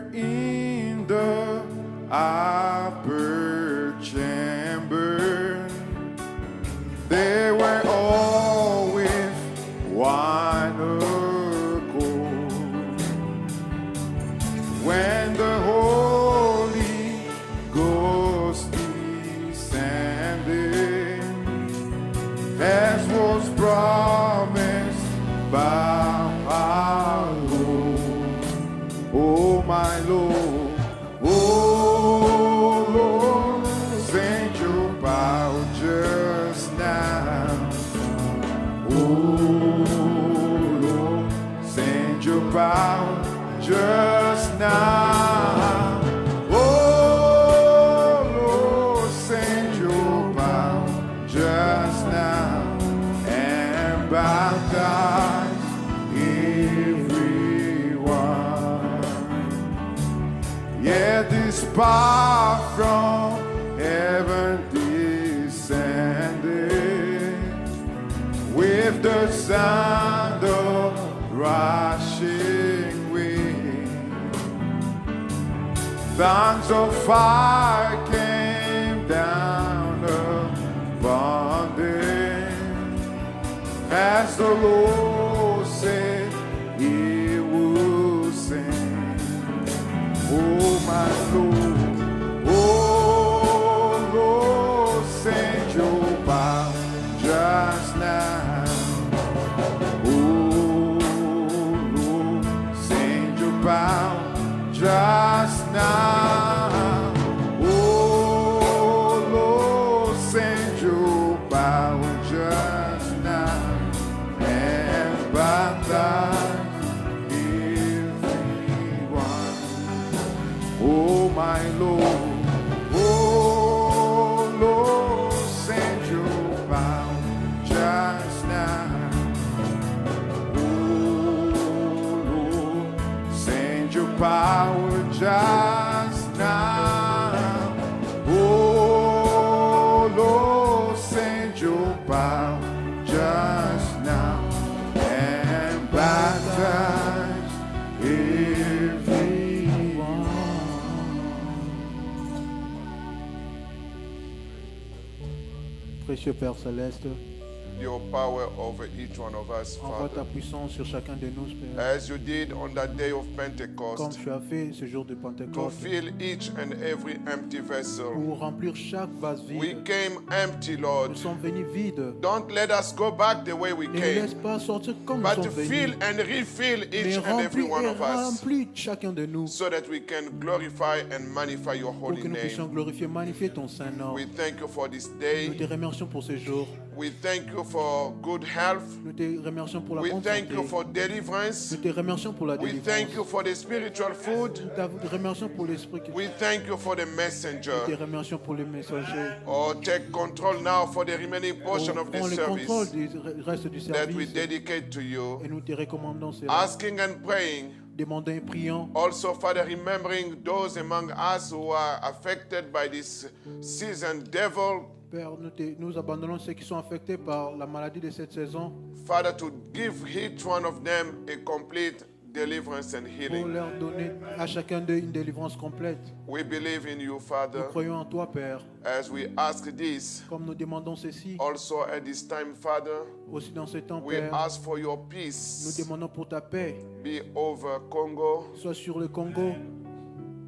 were in the upper chamber. They were all with one accord. When the Holy Ghost descended, as was promised by our Lord, oh my Lord, oh Lord, send your power just now, oh Lord, send your power just now, oh Lord, send your power just now, and baptize everyone. Yeah, this power from heaven descended with the sound of rushing wind. Tongues of fire came down upon them as the Lord said He would send. Oh my Lord, oh Lord, send your power just now. Oh Lord, send your power just now. Oh Lord, send your power just now and baptize everyone. Oh my Lord, oh Lord, send your power just now. Oh Lord, send your power just now. Oh Lord, send your power just now and baptize everyone. Précieux Père Céleste, Your power over each one of us, envoie ta Father. puissance sur chacun de nous, Père, As you did on that day of comme Pentecost, tu as fait ce jour de to Pentecôte, fill each and every empty vessel. pour remplir chaque vase We vide. came empty, Lord. Nous sommes venus vides. Don't let us go back the way we Ne nous laisse came, pas sortir comme nous but sommes fill venus, and refill mais each and every remplis one et of us, remplis chacun de nous, so that we can glorify and magnify your pour holy que nous puissions name. glorifier, magnifier ton Saint-Nom. We thank you for this Nous day. te remercions pour ce jour. We thank you for good health. Nous te remercions pour la We bonne thank you santé. for deliverance. Nous te remercions pour la We délivrance. thank you for the spiritual food. Nous te remercions pour l'esprit. We thank you for the Nous te messenger. remercions pour les messagers. Oh, take control now for the remaining portion of Prends this le contrôle service du reste du that we service dedicate to you. et nous te recommandons cela. Asking and praying. Demandons et prions. Also, Father, remembering those among us who are affected by this season devil. Père, nous abandonnons ceux qui sont affectés par la maladie de cette saison Father, to give each one of them a complete deliverance and pour healing. leur donner à chacun d'eux une délivrance complète. We believe in you, Nous Father, croyons en toi, Père. as we ask this. Comme nous demandons ceci, Also, at this time, Father, aussi dans ce temps, we Père, ask for your nous peace demandons pour ta paix, be over Congo soit sur le Congo,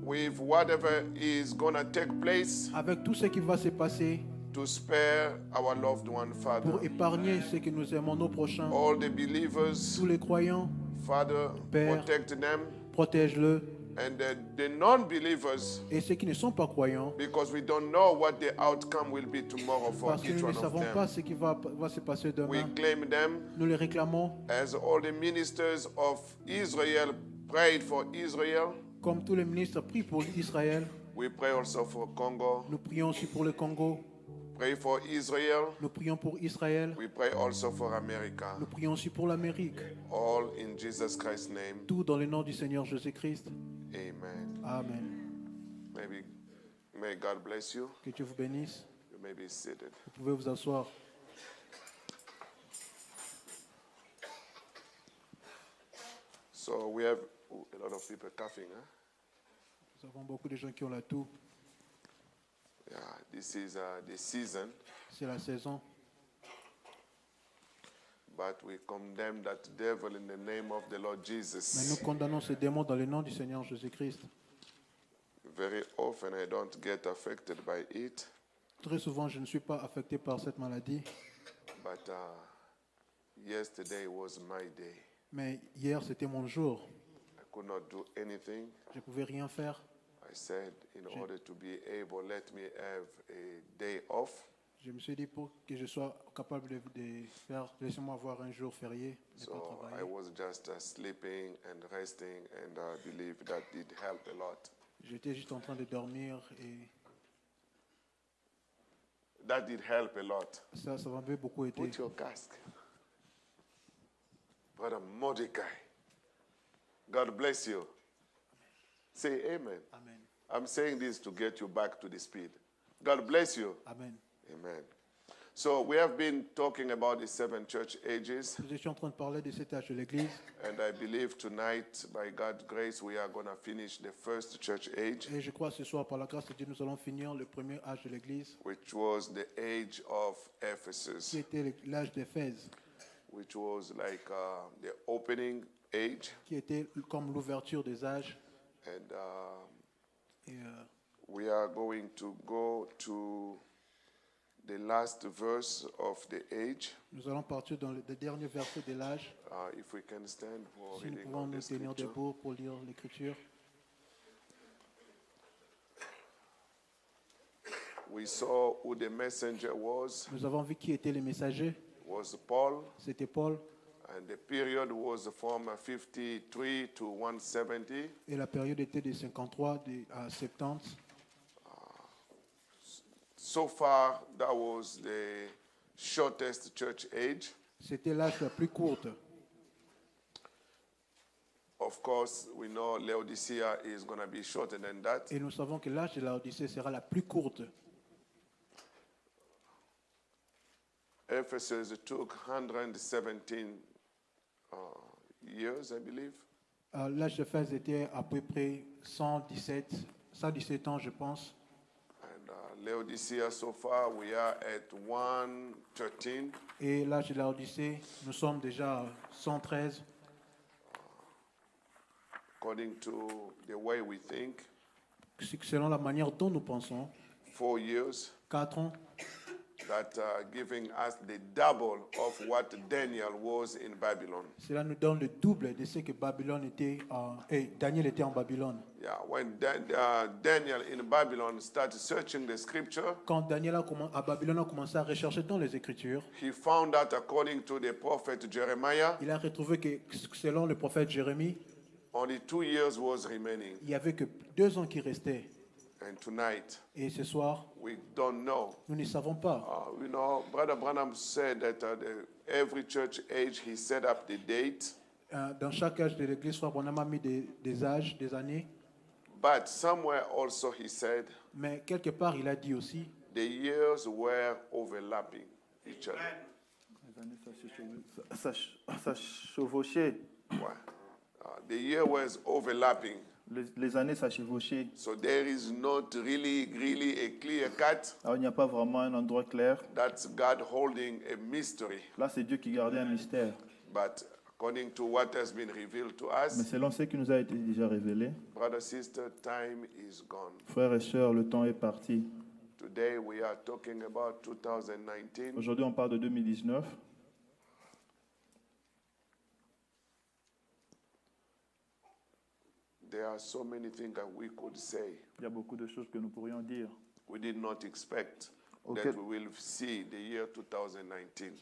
with whatever is going to take place avec tout ce qui va se passer, to spare our loved one, Father. pour épargner ceux que nous aimons, nos prochains, All the believers, tous les croyants, Father, Père. protect them, protège-le. and the non-believers, Et ceux qui ne sont pas croyants, because we don't know what the outcome will be tomorrow for parce que each nous ne one of savons pas them. ce qui va se passer We demain, claim them nous les réclamons, as all the ministers of Israel prayed for Israel. comme tous les ministres prient pour Israël. We pray also for Congo. Nous prions aussi pour le Congo. Pray for Israel. Nous prions pour Israël. We pray also for America. Nous prions aussi pour l'Amérique. All in Jesus Christ's name. Tout dans le nom du Seigneur Jésus-Christ. Amen. Amen. May God bless you. Que Dieu vous bénisse. You may be seated. Vous pouvez vous asseoir. So we have a lot of people coughing, huh? Nous avons beaucoup de gens qui ont la toux. Yeah, this is the season, C'est la saison. but we condemn that devil in the name of the Lord Mais nous Jesus. condamnons ces démons dans le nom du Seigneur Jésus-Christ. Very often I don't get affected by it, Très souvent, je ne suis pas affecté par cette maladie. but yesterday was my day. Mais hier, c'était mon jour. I could not do anything. Je ne pouvais rien faire. I said, in order to be able, let me have a day off. Je me suis dit, pour que je sois capable de faire, laissez-moi avoir un jour férié, ne pas So I travailler. was just sleeping and resting, and I believe that did help a lot. J'étais juste en train de dormir et That did help a lot. ça m'avait beaucoup aidé. Put your casque. Brother Mordecai, God bless you. Say amen. Amen. I'm saying this to get you back to the speed. God bless you. Amen. Amen. So we have been talking about the 7 church ages, Je suis en train de parler de cet âge de l'Église and I believe tonight, by God's grace, we are going to finish the first church age, et je crois ce soir, par la grâce de Dieu, nous allons finir le premier âge de l'Église, which was the age of qui Ephesus, était l'âge d'Éphèse, which was like the opening age. qui était comme l'ouverture des âges. And Et we are going to go to the last verse of the age. nous allons partir dans le dernier verset de l'âge. If we can stand for Si nous reading pouvons of the nous tenir scripture. debout pour lire l'Écriture. We saw who the messenger was. Nous avons vu qui étaient les messagers. Was Paul, C'était Paul. and the period was from 53 to 170. Et la période était de 53 à 70. So far, that was the shortest church age. C'était l'âge la plus courte. Of course, we know Laodicea is going to be shorter than that. Et nous savons que l'âge de la Odyssée sera la plus courte. Ephesus took 117 years, I believe. L'âge d'Éphèse était à peu près 117 ans, je pense. And Laodicea, so far, we are at 113. Et l'âge de la Odyssée, nous sommes déjà à 113. According to the way we think, Selon la manière dont nous pensons, 4 years, 4 ans, that giving us the double of what Daniel was in Babylon. cela nous donne le double de ce que Babylone était, Daniel était en Babylone. Yeah, when Daniel in Babylon started searching the scripture, Quand Daniel à Babylone a commencé à rechercher dans les Écritures, he found out, according to the prophet Jeremiah, il a retrouvé que selon le prophète Jérémie, only 2 years was remaining. il n'y avait que 2 ans qui restaient. And tonight, Et ce soir, we don't know. nous ne savons pas. You know, Brother Branham said that every church age, he set up the date. Dans chaque âge de l'Église, Frère Branham a mis des âges, des années. But somewhere also he said Mais quelque part, il a dit aussi, the years were overlapping each other. Les années, ça chevauchait. Ouais. The year was overlapping. Les années, ça chevauchait. So there is not really a clear cut. Alors, il n'y a pas vraiment un endroit clair. That's God holding a mystery. Là, c'est Dieu qui gardait un mystère. But according to what has been revealed to Mais us, selon ce qui nous a été déjà révélé, brother, sister, time is gone. frères et sœurs, le temps est parti. Today we are talking about 2019. Aujourd'hui, on parle de 2019. There are so many things that we could say. Il y a beaucoup de choses que nous pourrions dire. We did not expect Okay. that we will see the year 2019.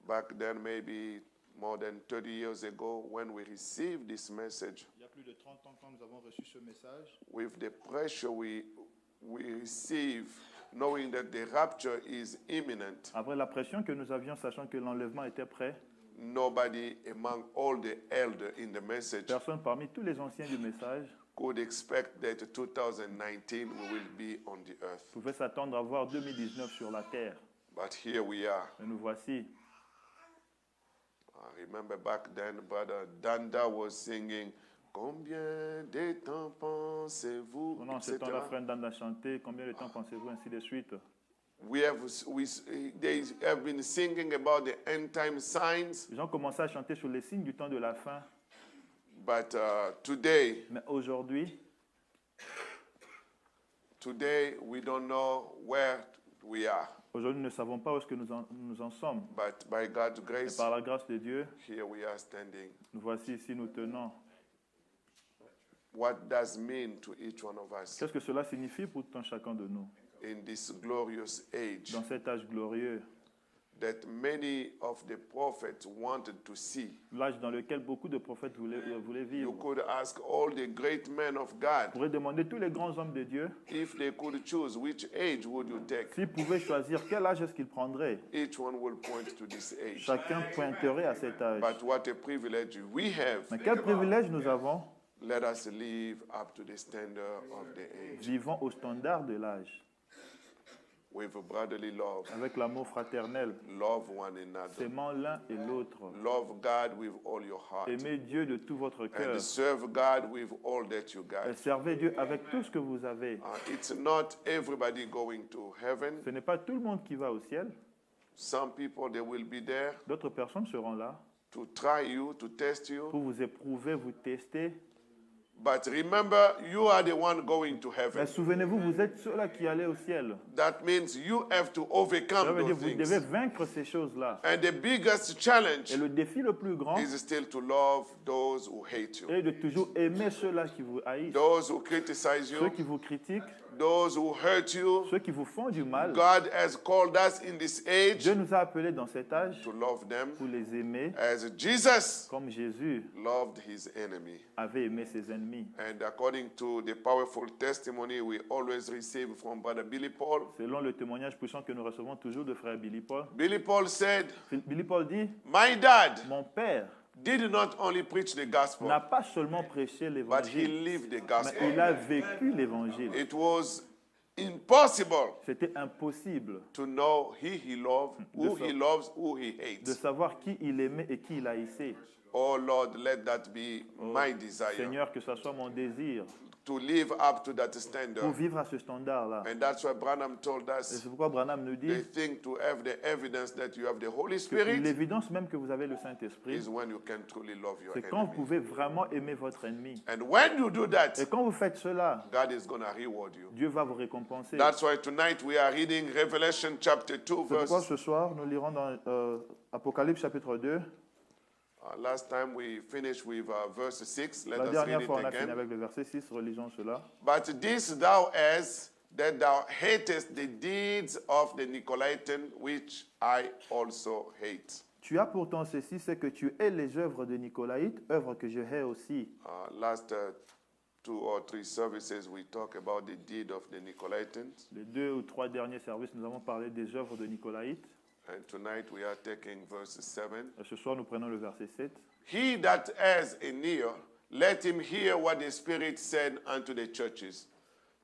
Back then, maybe more than 30 years ago, when we received this message, Il y a plus de 30 ans quand nous avons reçu ce message, with the pressure we receive, knowing that the rapture is imminent, après la pression que nous avions, sachant que l'enlèvement était prêt, nobody among all the elders in the message personne parmi tous les anciens du message could expect that 2019 we will be on the earth. pouvait s'attendre à voir 2019 sur la terre. But here we are. Et nous voici. I remember back then, Brother Danda was singing, Combien de temps pensez-vous, Pendant ce etc. temps, la frère Dan a chanté. Combien de temps pensez-vous, ainsi de suite? They have been singing about the end time signs, Les gens commençaient à chanter sur les signes du temps de la fin. but today Mais aujourd'hui, we don't know where we are. nous ne savons pas où est-ce que nous en sommes. But by God's Et grace, par la grâce de Dieu, here we are standing. nous voici ici, nous tenons. What does mean to each one of us Qu'est-ce que cela signifie pour tout un chacun de nous? in this glorious age Dans cet âge glorieux, that many of the prophets wanted to see? l'âge dans lequel beaucoup de prophètes voulaient You vivre. could ask all the great men of God, On pourrait demander tous les grands hommes de Dieu if they could choose, which age would you take? s'ils pouvaient choisir quel âge est-ce qu'ils prendraient. Each one will point to this age. Chacun pointerait à cet âge. But what a privilege we have. Mais quel privilège nous avons? Let us live up to the standard of the age Vivons au standard de l'âge, with brotherly love. avec l'amour fraternel, Love one another. s'aimant l'un et l'autre. Love God with all your heart. Aimez Dieu de tout votre cœur. And serve God with all that you Et got. servez Dieu avec tout ce que vous avez. It's not everybody going to heaven. Ce n'est pas tout le monde qui va au ciel. Some people, they will be there D'autres personnes seront là to try you, to test you. pour vous éprouver, vous tester. But remember, you are the one going to Mais heaven. souvenez-vous, vous êtes ceux-là qui allez au ciel. That means you have to Ça overcome veut dire those que vous devez things. vaincre ces choses-là. And the biggest challenge Et le défi le plus grand is still to love those who hate you, est de toujours aimer ceux-là qui vous haïssent, those who criticize ceux you, qui vous critiquent, those who hurt you. ceux qui vous font du mal. God has called us in this age Dieu nous a appelés dans cet âge to love them pour les aimer as Jesus comme Jésus loved his enemy. avait aimé ses ennemis. And according to the powerful testimony we always receive from Brother Billy Paul, Selon le témoignage puissant que nous recevons toujours de frère Billy Paul, Billy Paul said, Billy Paul dit, my dad mon père did not only preach the gospel, n'a pas seulement prêché but he l'évangile, lived the mais gospel. il a vécu l'évangile. It was impossible C'était impossible to know he loved, who he loves, who he de hates. savoir qui il aimait et qui il haïssait. Oh Lord, let that be my desire, Seigneur, que ce soit mon désir to live up to that pour standard. vivre à ce standard-là. And that's why Branham told Et us c'est pourquoi Branham nous the dit thing to have the evidence that you have the Holy que Spirit l'évidence même que vous avez le Saint-Esprit, is when you can truly love your c'est quand vous enemy. pouvez vraiment aimer votre ennemi. And when you do that, Et quand vous faites cela, God is going to reward you. Dieu va vous récompenser. That's why tonight we are reading Revelation chapter 2, C'est pourquoi verse. ce soir, nous lirons dans Apocalypse chapitre 2. Last time we finished with verse 6. Let La us dernière read fois, it on a fini again. avec le verset 6, relisons cela. But this thou hast, that thou hatest the deeds of the Nicolaitans, which I also hate. Tu as pourtant ceci, c'est que tu hais les œuvres de Nicolaïtes, œuvres que je hais aussi. Last 2 or 3 services, we talk about the deed of the Nicolaitans. Les 2 ou 3 derniers services, nous avons parlé des œuvres de Nicolaïtes. And tonight we are taking verse 7. Et ce soir, nous prenons le verset 7. He that has an ear, let him hear what the Spirit said unto the churches.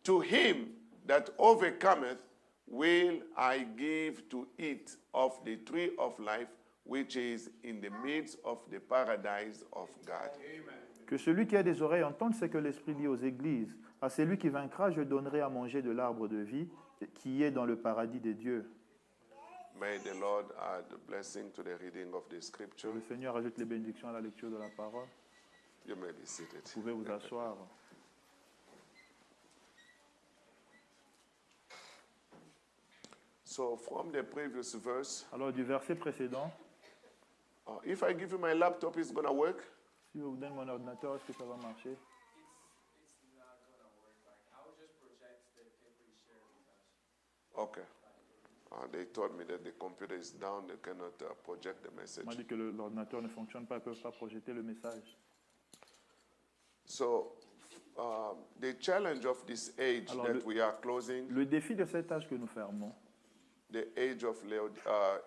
To him that overcometh will I give to eat of the tree of life, which is in the midst of the paradise of God. Que celui qui a des oreilles entende ce que l'Esprit dit aux églises. À celui qui vaincra, je donnerai à manger de l'arbre de vie qui est dans le paradis des dieux. May the Lord add blessing to the reading of the scripture. Le Seigneur ajoute les bénédictions à la lecture de la parole. You may be seated. Vous pouvez vous asseoir. So from the previous verse, Alors, du verset précédent, if I give you my laptop, it's going to work? si je vous donne mon ordinateur, est-ce que ça va marcher? It's not gonna work. Like I will just project the paper you shared with us. Okay. They told me that the computer is down, they cannot project the message. On m'a dit que l'ordinateur ne fonctionne pas, ils ne peuvent pas projeter le message. So, the challenge of this age Alors, that we are closing, Le défi de cet âge que nous fermons, the age of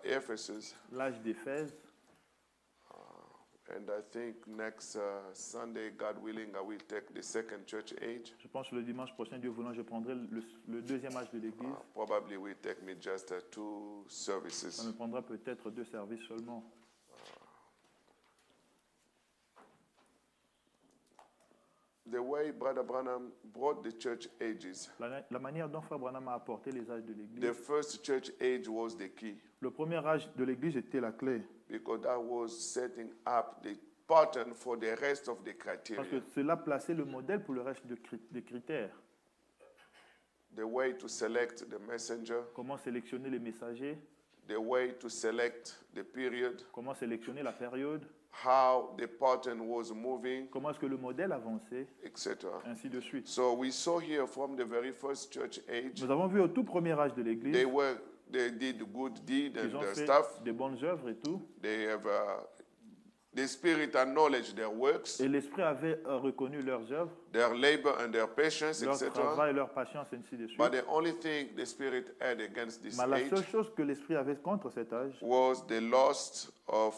Ephesus, l'âge d'Éphèse, and I think next Sunday, God willing, I will take the second church age. je pense que le dimanche prochain, Dieu voulant, je prendrai le deuxième âge de l'Église. Probably will take me just 2 services. Ça me prendra peut-être 2 services seulement. the way Brother Branham brought the church ages, La manière dont Frère Branham a apporté les âges de the l'Église. first church age was the key Le premier âge de l'Église était la clé, because that was setting up the pattern for the rest of the parce que criteria. cela plaçait le modèle pour le reste des critères. The way to select the messenger, Comment sélectionner les messagers, the way to select the period, comment sélectionner la période, how the pattern was moving, comment est-ce que le modèle avançait, etc. ainsi de suite. So we saw here from the very first church age, Nous avons vu au tout premier âge de l'Église, they did good deed ils ont and fait stuff. des bonnes œuvres et tout, They have the spirit acknowledged their works, et l'Esprit avait reconnu leurs œuvres, their labor and their patience, leur etc. travail, leur patience, ainsi de suite. But the only thing the spirit had against this Mais la seule age chose que l'Esprit avait contre cet âge, was the loss of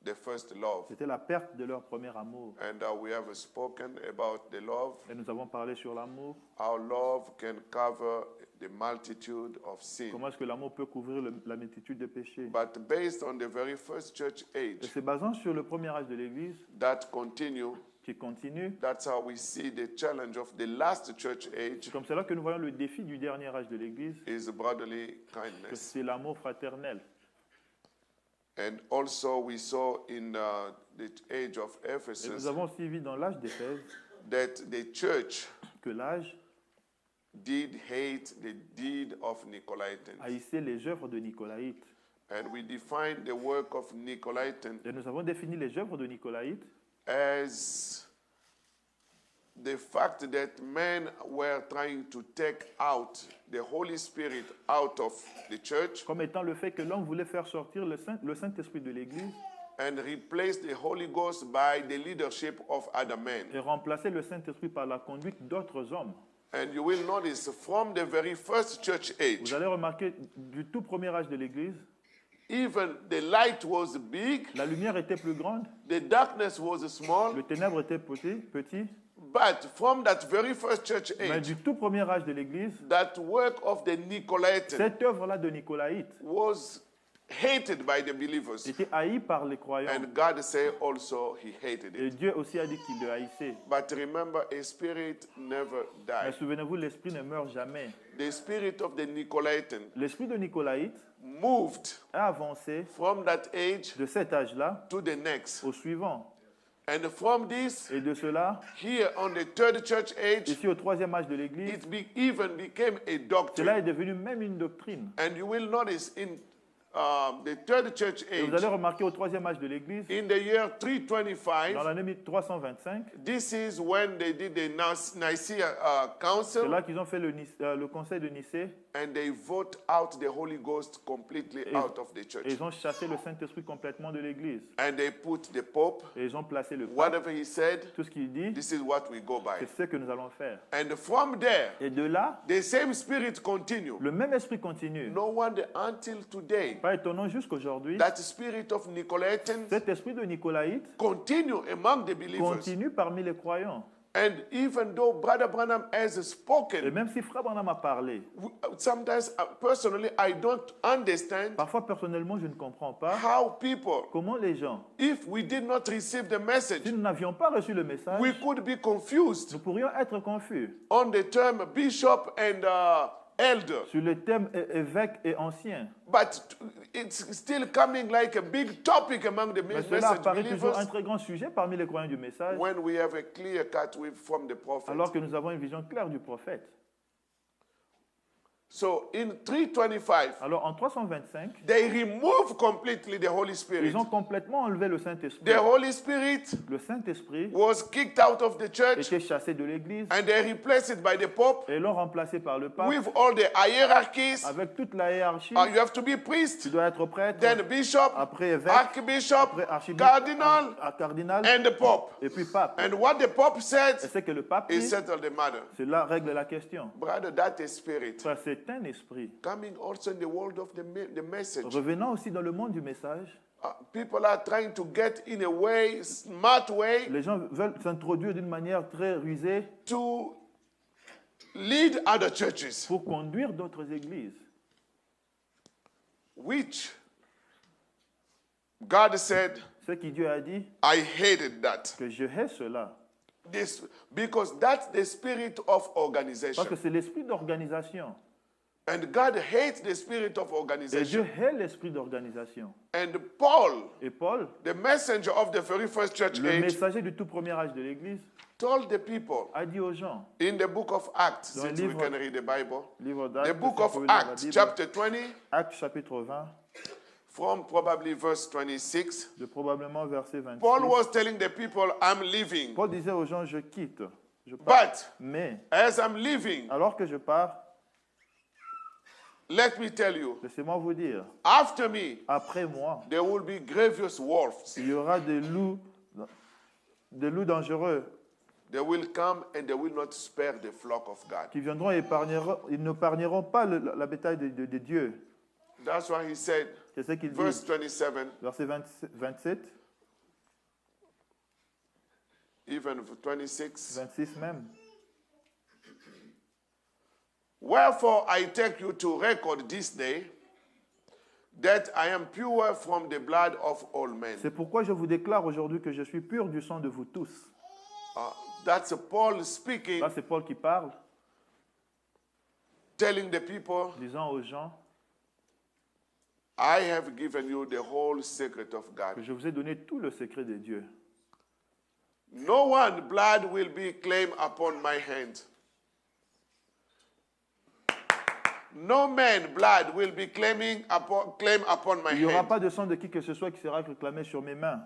the first love. c'était la perte de leur premier amour. And we have spoken about the love, Et nous avons parlé sur l'amour, how love can cover the multitude of sin. comment est-ce que l'amour peut couvrir la multitude de péchés. But based on the very first church Et age c'est basant sur le premier âge de l'Église that continue, qui continue. that's how we see the challenge of the last church age C'est comme cela que nous voyons le défi du dernier âge de l'Église, is brotherly que kindness. c'est l'amour fraternel. And also we saw in the age of Et nous Ephesus avons aussi vu dans l'âge d'Éphèse that the church que l'âge did hate the deed of Nicolaitans. haïssait les œuvres de Nicolaïtes. And we define the work of Nicolaitan Et nous avons défini les œuvres de Nicolaïtes as the fact that men were trying to take out the Holy Spirit out of the church comme étant le fait que l'homme voulait faire sortir le Saint-Esprit de l'Église and replace the Holy Ghost by the leadership of other men. et remplacer le Saint-Esprit par la conduite d'autres hommes. And you will notice from the very first church age, Vous allez remarquer du tout premier âge de l'Église, even the light was big, la lumière était plus grande, the darkness was small, le ténèbre était petit, but from that very first church mais age, du tout premier âge de l'Église, that work of the Nicolaitan cette œuvre-là de Nicolaïte was hated by the believers. était haïe par les croyants. And God said also he hated Et it. Dieu aussi a dit qu'il le haïssait. But remember, a spirit never Mais died. souvenez-vous, l'esprit ne meurt jamais. The spirit of the Nicolaitan L'esprit de Nicolaïte moved a avancé from that age de cet âge-là to the next. au suivant. And from this, Et de cela, here on the third church age, ici au troisième âge de l'Église, even became a cela doctrine. est devenu même une doctrine. And you will notice in the third church Et vous age, allez remarquer au troisième âge de l'Église, in the year dans 325, l'année 325, this is when they did the Nicaea c'est Council, là qu'ils ont fait le conseil de Nicée and they vote out the Holy Ghost completely out of the et church. ils ont chassé le Saint-Esprit complètement de l'Église. And they put the Pope, Et ils ont placé le pape. whatever he said, Tout ce qu'il dit, this is what we go by. c'est ce que nous allons faire. And from there, Et de là, the same spirit continue. le même esprit continue. No wonder until today, Pas étonnant jusqu'aujourd'hui, that spirit of Nicolaitan cet esprit de Nicolaïte continue among the believers. continue parmi les croyants. And even though Brother Branham has Et spoken, même si Frère Branham a parlé, sometimes personally I don't understand parfois personnellement je ne comprends pas how people, comment les gens, if we did not receive the message, si nous n'avions pas reçu le message, we could be confused nous pourrions être confus on the term bishop and elder. sur le thème évêque et ancien. But it's still coming like a big topic among the Mais cela message apparaît toujours un believers très grand sujet parmi les croyants du message, when we have a clear cut from the prophet. alors que nous avons une vision claire du prophète. So in 325, Alors en 325, they remove completely the Holy Spirit. ils ont complètement enlevé le Saint-Esprit. The Holy Spirit Le Saint-Esprit was kicked out of the church était chassé de l'Église and they replaced it by the Pope et l'ont remplacé par le pape with all the hierarchies. avec toute la hiérarchie. You have to be priest, Tu dois être prêtre, then bishop, après évêque, archbishop, après archibishop, cardinal, cardinal and the Pope. et puis pape. And what the Pope Et said, c'est que le pape he dit, settled the matter. cela règle la question. Brother, that is spirit. Frère, c'est un esprit. Coming also in the world of the message. Revenant aussi dans le monde du message, People are trying to get in a way, smart way, les gens veulent s'introduire d'une manière très rusée to lead other churches, pour conduire d'autres églises. which God said, Ce que Dieu a dit, I hated that. que je hais cela. this, because that's the spirit of Parce organization. que c'est l'esprit d'organisation. And God hates the spirit of Et Dieu organization. hait l'esprit d'organisation. And Paul, Et Paul, the messenger of the very first church le age, messager du tout premier âge de l'Église, told the people a dit aux gens, in the book of Acts, Dans le since we livre- can read the Bible, livre the d'Actes, book si on of peut lire la Acts, Bible, chapter 20, Actes chapitre 20, from probably verse 26, de probablement verset 26. Paul was telling the people, I'm leaving. Paul disait aux gens, je quitte, je pars. But Mais, as I'm leaving, alors que je pars, let me tell you, laissez-moi vous dire, after me, après moi, there will be grievous wolves. il y aura des loups dangereux They will come and they will not spare the flock of God. qui viendront et ils n'épargneront pas la bétail de Dieu. That's why he said, C'est ce qu'il dit, verse 27, verset 27, even 26. 26 même. Wherefore I take you to record this day that I am pure from the blood of all men. C'est pourquoi je vous déclare aujourd'hui que je suis pur du sang de vous tous. That's Paul speaking, Là, c'est Paul qui parle, telling the people, disant aux gens I have given you the whole secret of que God. je vous ai donné tout le secret de Dieu. No one blood will be claimed upon my hand. No man blood will be claimed upon my Il n'y aura hand. pas de sang de qui que ce soit qui sera réclamé sur mes mains.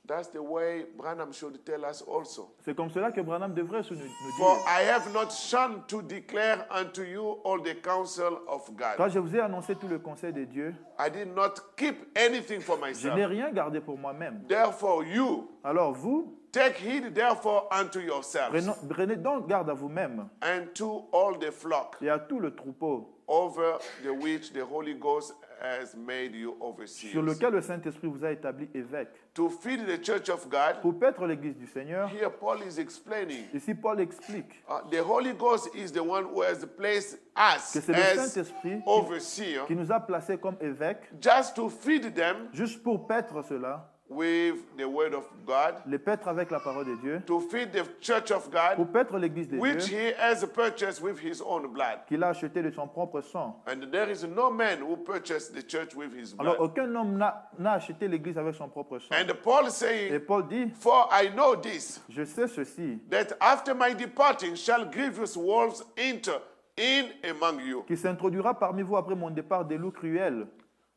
That's the way Branham should tell us also. C'est comme cela que Branham devrait nous For dire. I have not shunned to declare unto you all the counsel of Quand God. je vous ai annoncé tout le conseil de Dieu, I did not keep anything for je n'ai myself. rien gardé pour moi-même. Therefore, you Alors vous, take heed therefore unto yourselves prenez donc garde à vous-même and to all the flock et à tout le troupeau over the which the Holy Ghost has made you sur overseers. lequel le Saint-Esprit vous a établi évêque. To feed the church of God, Pour paître l'Église du Seigneur, here Paul is explaining. ici Paul explique The Holy Ghost is the one who has placed us que c'est le as Saint-Esprit overseer qui nous a placés comme évêques, just to feed them juste pour paître cela, with the word of God, les paître avec la parole de Dieu, to feed the church of God, pour paître l'Église de which Dieu, he has purchased with his own blood. qu'il a acheté de son propre sang. And there is no man who purchased the church with his Alors blood. aucun homme n'a acheté l'Église avec son propre sang. And Paul Et saying, Paul dit, for I know this, je sais ceci, that after my departing shall grievous wolves enter in among you, qui s'introduira parmi vous après mon départ des loups cruels,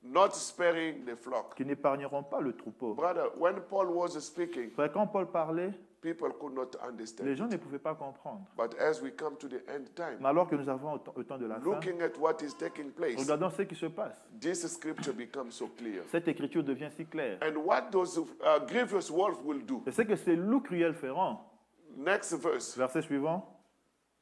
not sparing the flock. qui n'épargneront pas le troupeau. Brother, when Paul was speaking, Frère, quand Paul parlait, people could not les understand. gens ne pouvaient pas comprendre. But as we come to the end time, Mais alors que nous avons au temps de la fin, looking at what is taking place, regardons ce qui se passe. this scripture becomes so clear. Cette écriture devient si claire. And what those grievous wolves will do. Et ce que ces loups cruels feront. Next verse. Verset suivant.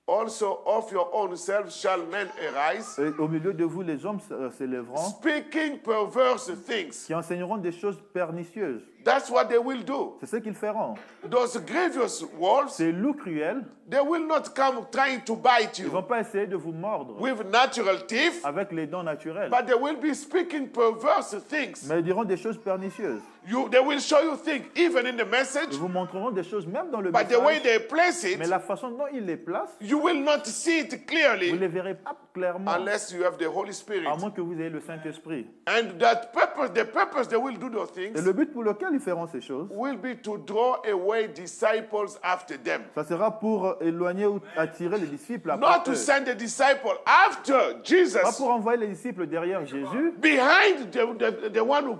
Also of your own selves shall men arise, Et au milieu de vous, les hommes s'élèveront, speaking perverse things. qui enseigneront des choses pernicieuses. That's what they will do. C'est ce qu'ils feront. Those grievous wolves, Ces loups cruels, they will not come trying to bite ils ne vont you pas essayer de vous mordre with natural teeth, avec les dents naturelles, but they will be speaking perverse things. mais ils diront des choses pernicieuses. They will show you things even in the Ils message, vous montreront des choses même dans le but the way message, they place mais it, la façon dont ils les placent, you will not see it vous ne clearly les verrez pas clairement, unless you have the Holy à Spirit. moins que vous ayez le Saint-Esprit. And that purpose, the purpose they will do those Et things le but pour lequel ils feront ces choses, will be to draw away disciples after them. ça sera pour éloigner ou attirer les disciples Not après to eux. send the disciple after Pas Jesus, pour envoyer les disciples derrière Jésus, behind the one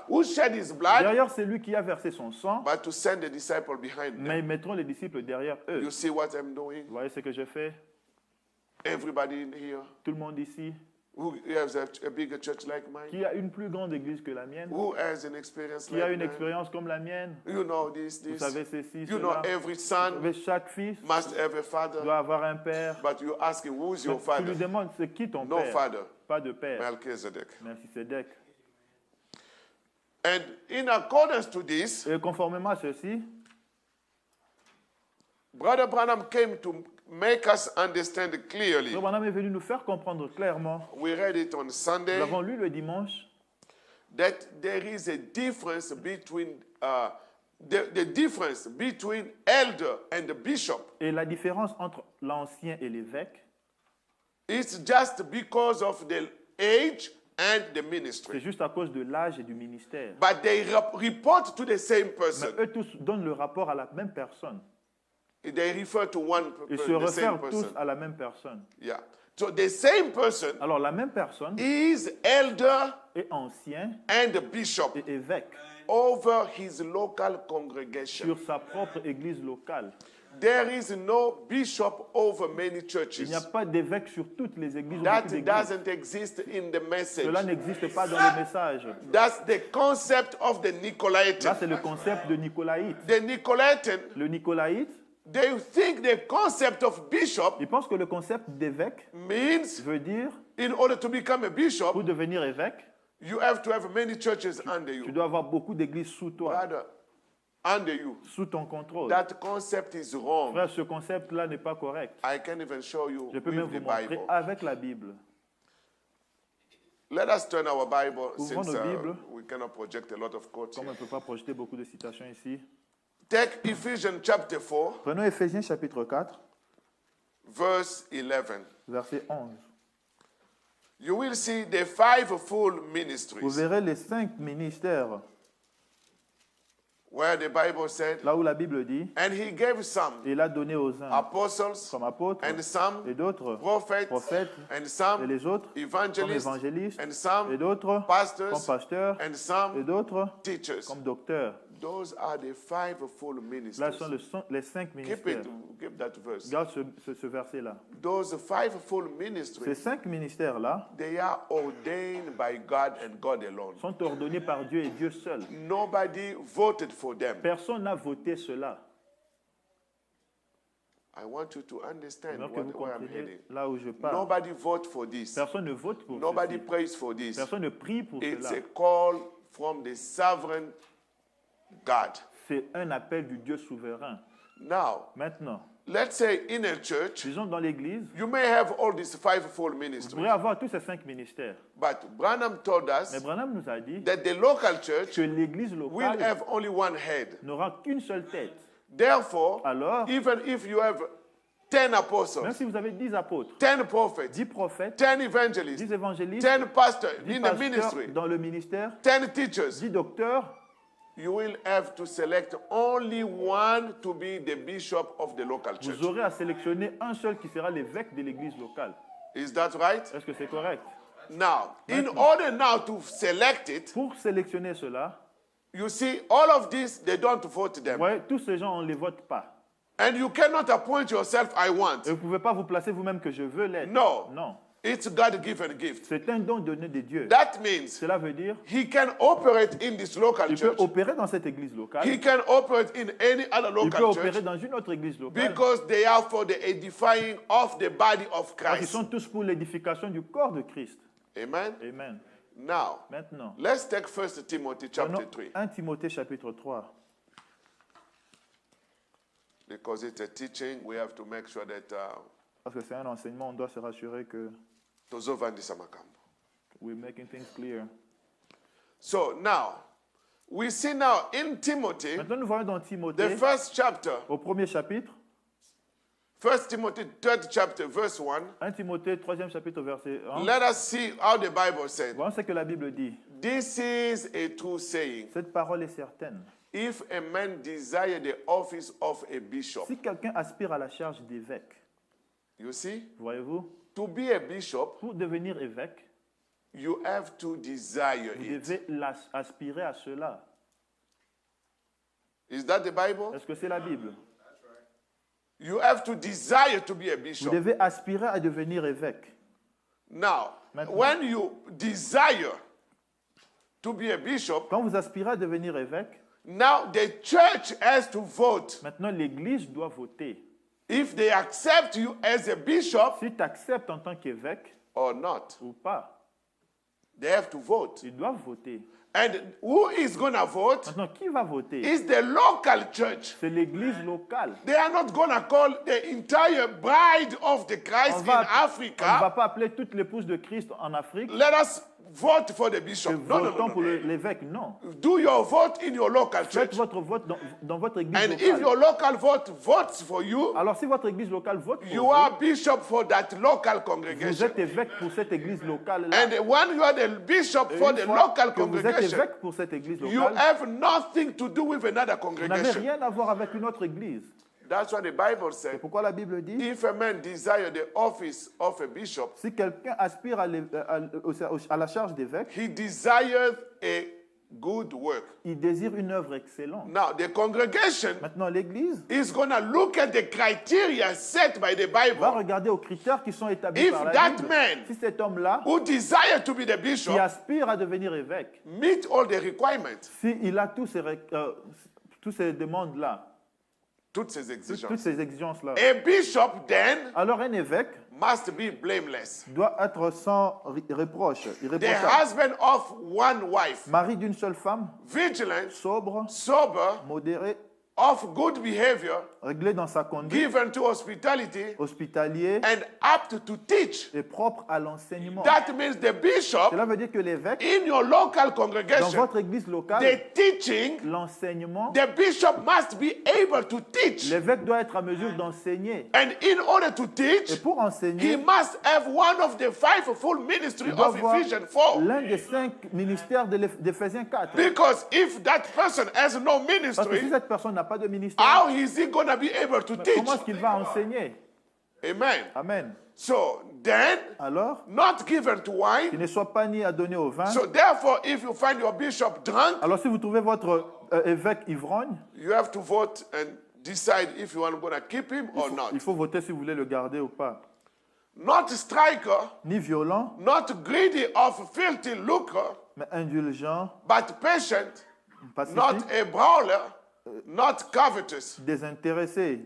who shed his blood, derrière celui qui a versé son sang, but to send the disciple behind them. mais ils mettront les disciples derrière eux. You see what I'm doing? Vous voyez ce que je fais? Everybody in here Tout le monde ici, who has a bigger church like mine, qui a une plus grande église que la mienne, who has an experience qui a like une mine, expérience comme la mienne, you know this, vous savez ceci, You know cela. every Vous son savez, chaque fils must have a father, doit avoir un père. but you ask him, who's your Tu lui father? demandes, c'est qui ton No père? father, Pas de père. Melchizedek. Merci, Sédèque. And in accordance to this, Et conformément à ceci, Brother Branham came to make us understand clearly. Frère Branham est venu nous faire comprendre clairement, We read it on nous Sunday, l'avons lu le dimanche, that there is a difference between the difference between elder and the bishop Et la différence entre l'ancien et l'évêque, is just because of the age and the c'est ministry. juste à cause de l'âge et du ministère. But they report to the same Mais person. eux tous donnent le rapport à la même personne. They refer to one Ils se person, the same réfèrent tous person. à la même personne. Yeah. So the same person Alors la même personne is elder est ancien and bishop et évêque over his local congregation. sur sa propre église locale. There is no bishop over many Il n'y churches. a pas d'évêque sur toutes les églises. ou That beaucoup d'églises. doesn't exist in the message. Cela n'existe pas dans le message. That's the concept of the Là, Nicolaitan. c'est le concept de Nicolaïte. The Nicolaitan, Le Nicolaïte, they think the concept of bishop il pense que le concept d'évêque means veut dire, in order to become a bishop, pour devenir évêque, you have to have many churches under tu you. dois avoir beaucoup d'églises sous toi, Rather, under you. sous ton contrôle. That concept is wrong. Frère, ce concept-là n'est pas correct. I can even show you Je peux même with vous the montrer Bible. avec la Bible. Let us turn our Bible Ouvrons since nos Bibles. we cannot project a lot of quotes Comme on here. ne peut pas projeter beaucoup de citations ici. Take Ephesians chapter 4, Prenons Éphésiens chapitre 4, verse 11. verset 11. You will see the fivefold Vous ministries verrez les 5 ministères, where the Bible said, là où la Bible dit, and he gave some il a donné aux uns apostles, comme apôtres, and some et d'autres prophets, prophètes, and et some les autres comme evangelists, évangélistes, and et some d'autres comme pastors, pasteurs, and et some d'autres teachers. comme docteurs. Those are the fivefold Là ministries. sont les 5 Keep ministères. keep that verse. Regarde ce verset-là. Those fivefold Ces ministries, 5 ministères-là they are ordained by God and God alone. sont ordonnés par Dieu et Dieu seul. Nobody voted for them. Personne n'a voté cela. I want you to understand Alors que vous where I'm compreniez heading. là où je parle. Nobody vote for this. Personne ne vote pour Nobody ceci. prays for this. Personne ne prie pour It's cela. a call from the sovereign God. C'est un appel du Dieu souverain. Now, Maintenant, let's say in a church, disons dans l'Église, you may have all these fivefold vous ministries. pourrez avoir tous ces 5 ministères. But Branham told Mais us Branham nous a dit that the local church que l'Église will locale have only one head. n'aura qu'une seule tête. Therefore, Alors, even if you have 10 même apostles, si vous avez 10 apôtres, 10 prophets, 10 prophètes, 10 evangelists, 10 évangélistes, 10 pastors 10 in the pasteurs ministry, dans le ministère, 10 teachers, 10 docteurs, you will have to select only one to be the bishop of the local church. vous aurez à sélectionner un seul qui sera l'évêque de l'église locale. Is that right? Est-ce que c'est correct? Now, in order now to select it, Pour sélectionner cela, you see, all of this, they don't vote vous them. voyez, tous ces gens, on ne les vote pas. And you cannot appoint yourself, I want. Et vous ne pouvez pas vous placer vous-même que je veux l'être. No. Non. It's God-given gift. C'est un don donné de Dieu. That means Cela veut dire he can operate in this local qu'il peut church. opérer dans cette église locale. He can operate in any other Il peut local opérer church dans une autre église locale. because they are for the edifying of the body of Parce qu'ils Christ. sont tous pour l'édification du corps de Christ. Amen. Amen. Now, Maintenant, let's take 1 Timothy chapter prenons 3 1 Timothée chapitre 3. because it's a teaching. We have to make sure that Parce que c'est un enseignement, on doit se rassurer que tozovandisa makambo. we're making things clear. So now, we see now in Timothy, Maintenant, nous voyons dans the Timothée, first chapter, au premier chapitre, 1 Timothy, 3rd chapter, verse 1. 1 Timothée, 3e chapitre, verset 1. Let us see how the Bible said. Voyons ce que la Bible dit. This is a true saying. Cette parole est certaine. If a man desire the office of a bishop, Si quelqu'un aspire à la charge d'évêque, you see, voyez-vous, to be a bishop, pour devenir évêque, you have to desire vous it. devez aspirer à cela. Is that the Bible? Est-ce que c'est la Bible? You have to desire to be a Vous bishop. devez aspirer à devenir évêque. Now, Maintenant. when you desire to be a bishop, Quand vous aspirez à devenir évêque, now the church has to vote. maintenant l'Église doit voter. If they accept you as a bishop Si tu acceptes en tant qu'évêque or not, ou pas, they have to vote. ils doivent voter. And who is going to vote Maintenant, qui va voter? is the local church. C'est l'Église locale. They are not going to call the entire bride of the Christ On in va- on ne va Africa. pas appeler toute l'épouse de Christ en Afrique. Let us vote for the que bishop. No, no, votons no, pour no. l'évêque. Non. Do your vote in your local Faites church. votre vote dans votre église And if locale. your local vote votes for you, Alors si votre église locale vote pour you vous, are bishop for that local vous congregation. êtes évêque pour cette église locale-là. And when you are the bishop Et for une the fois local que vous êtes congregation, évêque pour cette église you locale, have nothing to do with another vous n'avez congregation. rien à voir avec une autre église. That's what the Bible C'est said. pourquoi la Bible dit, If a man desire the office of a bishop, si quelqu'un aspire à la charge d'évêque, he desires a good work. il désire une œuvre excellente. Now, the congregation Maintenant, l'église is going to look at the criteria set by the va Bible regarder aux critères qui sont établis If par la that Bible. man Si cet homme-là, who desire to be the qui bishop aspire à devenir évêque, meet all the requirements, s'il a tous ces demandes-là, toutes ces toutes exigences. ces exigences-là, A bishop then alors un évêque must be blameless. doit être sans reproche, The irréprochable. husband of one wife, Mari d'une seule femme, vigilant, sobre, sober, modéré, of good behavior, réglé dans sa conduite, given to hospitality, hospitalier and apt to teach. et propre à l'enseignement. That means the bishop Cela veut dire que l'évêque, in your local dans congregation, votre église locale, the teaching, l'enseignement, the bishop must be able to teach. l'évêque doit être en mesure d'enseigner. And in order to Et teach, pour he enseigner, must have one of the fivefold ministry il doit of avoir Ephesians 4. l'un des 5 ministères d'Éphésiens 4. Because if that person has no Parce que si ministry, cette personne n'a pas de ministère, how is he going to be able to teach? comment est-ce qu'il va enseigner? Amen. Amen. So then, Alors, not given to qu'il wine. ne soit pas ni à donner au vin. So therefore, if you find your bishop drunk, Alors si vous trouvez votre évêque ivrogne, you have to vote and decide if you are going to keep him or not. il faut voter si vous voulez le garder ou pas. Not striker, Ni violent, not greedy of filthy lucre, mais indulgent, but patient, pacifique, not a brawler, not covetous. désintéressé.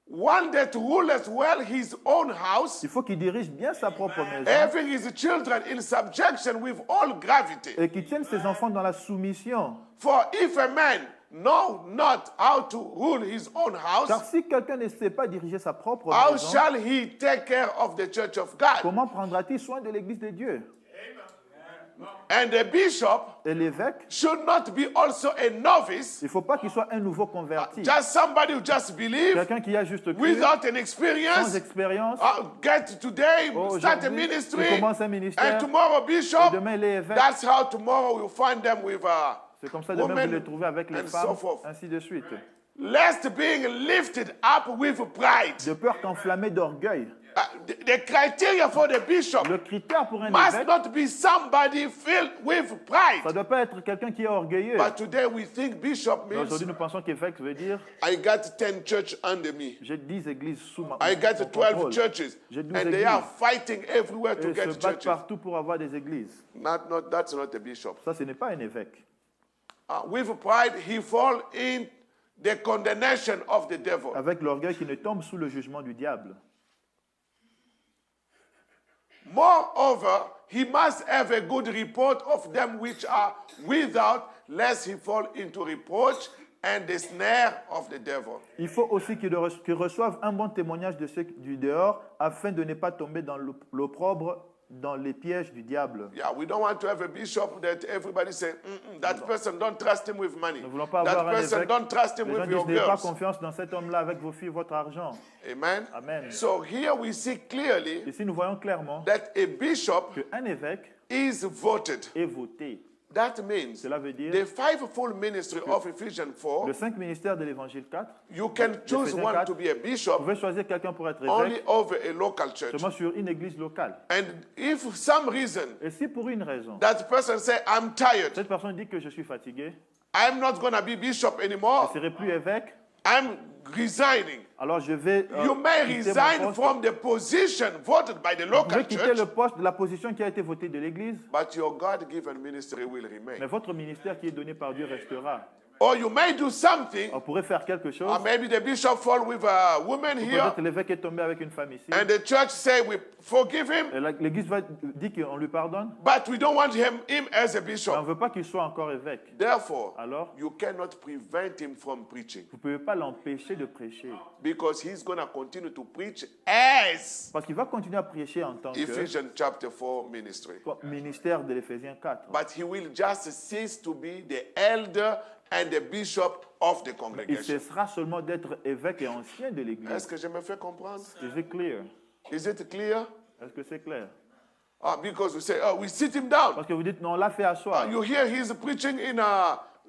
One that ruleth well his own house, Il faut qu'il dirige bien sa propre maison having his children in subjection with all gravity. et qu'il tienne ses enfants dans la soumission. For if a man know not how to rule his own Car house, si quelqu'un ne sait pas diriger sa propre how maison, shall he take care of the church of God? comment prendra-t-il soin de l'Église de Dieu? And the bishop Et l'évêque, should not be also a novice, il ne faut pas qu'il soit un nouveau converti. just somebody who just believes Quelqu'un qui a juste cru, without an sans experience. expérience. Get today, start a Aujourd'hui, ministry, il commence un ministère. and tomorrow Et bishop. demain, il est évêque. That's how tomorrow you'll find them with C'est comme ça, demain, vous women les trouvez avec les and femmes, so forth. ainsi de suite. Lest being lifted up with pride. De peur qu'enflammé d'orgueil. The criteria for the bishop Le critère pour un must évêque, not be somebody filled with ça pride. ne doit pas être quelqu'un qui est orgueilleux. But today we think bishop Mais means aujourd'hui, nous pensons qu'évêque veut dire I got 10 church under me. j'ai 10 églises sous ma I got mon 12 contrôle. churches. J'ai 12 And they are églises. fighting everywhere to Et get se battent churches. partout pour avoir des églises. That's not a bishop. Ça, ce n'est pas un évêque. With pride, he fall in the condemnation of the devil. Avec l'orgueil qui ne tombe sous le jugement du diable. Moreover, he must have a good report of them which are without, lest he fall into reproach and the snare of the devil. Il faut aussi qu'il reçoive un bon témoignage de ceux du dehors afin de ne pas tomber dans l'opprobre, dans les pièges du diable. Yeah, we don't want to have a bishop that everybody say, that person, don't trust him with money. Nous ne voulons pas That avoir un person, évêque. don't trust him Les gens with disent your n'ayez pas girls. confiance dans cet homme-là avec vos filles, votre argent. Amen. Amen. So here we see clearly Ici, nous voyons clairement that a bishop qu'un évêque is voted. est voté. That means Cela veut dire the fivefold ministry of Ephesians 4, le 5 ministères de l'Évangile 4. you can choose Ephésiens one 4, to be a Vous bishop pouvez choisir quelqu'un pour être only évêque over a local church. seulement sur une église locale. And if for some reason Et si pour une raison, that person say, I'm tired, cette personne dit que je suis fatigué, I'm not going to be bishop je ne anymore, serai plus évêque, I'm resigning. alors je vais You may quitter mon resign poste. from the position voted by the Vous local pouvez quitter church, le poste de la position qui a été votée de l'église, but your God-given ministry will mais remain. votre ministère qui est donné par Dieu restera. Or you may do something, On pourrait faire quelque chose. or maybe the bishop fall with a woman here, Peut-être l'évêque est tombé avec une femme ici. and the church say we forgive him, Et l'église va dire qu'on lui pardonne, but we don't want him as a mais on bishop. ne veut pas qu'il soit encore évêque. Therefore, Alors, you cannot prevent him from preaching. vous ne pouvez pas l'empêcher empêcher de prêcher. because he's going to continue to preach as Parce qu'il va continuer à prêcher en tant que Ephesians chapter 4 ministry. ministère de l'Éphésiens 4. But he will just cease to be the elder and the bishop of the Il congregation. cessera seulement d'être évêque et ancien de l'Église. Est-ce que je me fais comprendre? Is it clear? Is it clear? Est-ce que c'est clair? Because we say, oh, we sit him down. Parce que vous dites, non, on l'a fait asseoir. You hear he's preaching in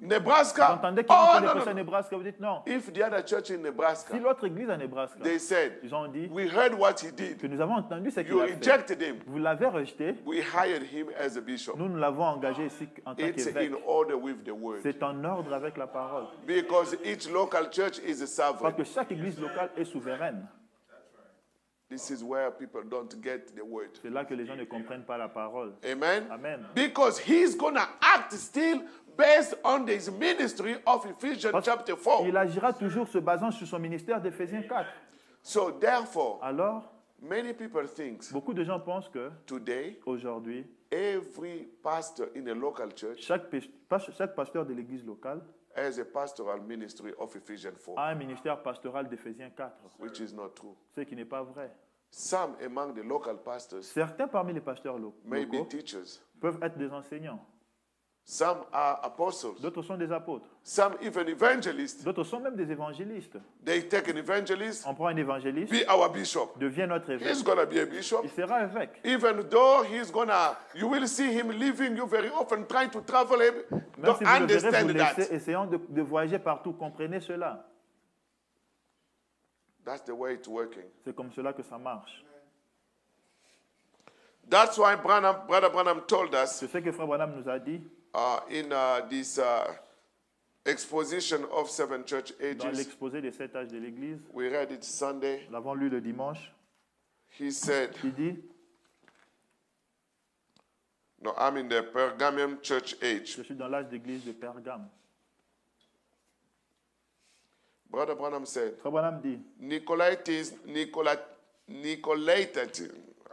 Vous Nebraska. entendez qu'il est en Oh, train de no, prêcher à no. Nebraska, vous dites non. If the other church in Si Nebraska, l'autre église à Nebraska, they said, ils ont dit we heard what he did. que nous avons entendu ce qu'il You a fait. rejected him. Vous l'avez rejeté, We hired him as a bishop. nous l'avons engagé ici en tant It's qu'évêque. in order with the word. C'est en ordre avec la parole. Because each local church is a Parce sovereign. que chaque église locale est souveraine. This is where people don't get the word. C'est là que les gens ne comprennent pas la parole. Amen. Amen. Because he's going to act still based on this ministry of Ephesians Parce chapter 4. Il agira toujours se basant sur son ministère d'Éphésiens 4. So therefore, Alors, many people think beaucoup de gens pensent que today aujourd'hui, every pastor in a local church chaque pasteur de l'église locale has a pastoral ministry of Ephesians 4, a un ministère pastoral d'Éphésiens 4, which is not true. ce qui n'est pas vrai. Some among the local pastors Certains parmi les pasteurs may be locaux teachers. peuvent être des enseignants. Some are apostles. D'autres sont des apôtres. Some even evangelists. D'autres sont même des évangélistes. They take an evangelist, On prend un évangéliste, be our bishop. devient notre évêque. He's going to be a bishop. Il sera évêque. Even though he's going to, you will see him leaving you very often, trying to travel. Même Don't si vous le verrez, vous understand laissez, that. essayant de voyager partout. Comprenez cela. That's the way it's working. C'est comme cela que ça marche. That's why Brother Branham told us C'est ce que Frère Branham nous a dit in this exposition of seven church dans ages. l'exposé des 7 âges de l'Église. We read it Sunday. Nous l'avons lu le dimanche. He said, Il dit, no, I'm in the Pergamum church age. je suis dans l'âge d'église de Pergame. Brother Branham said, Frère Branham dit, Nicolaitism,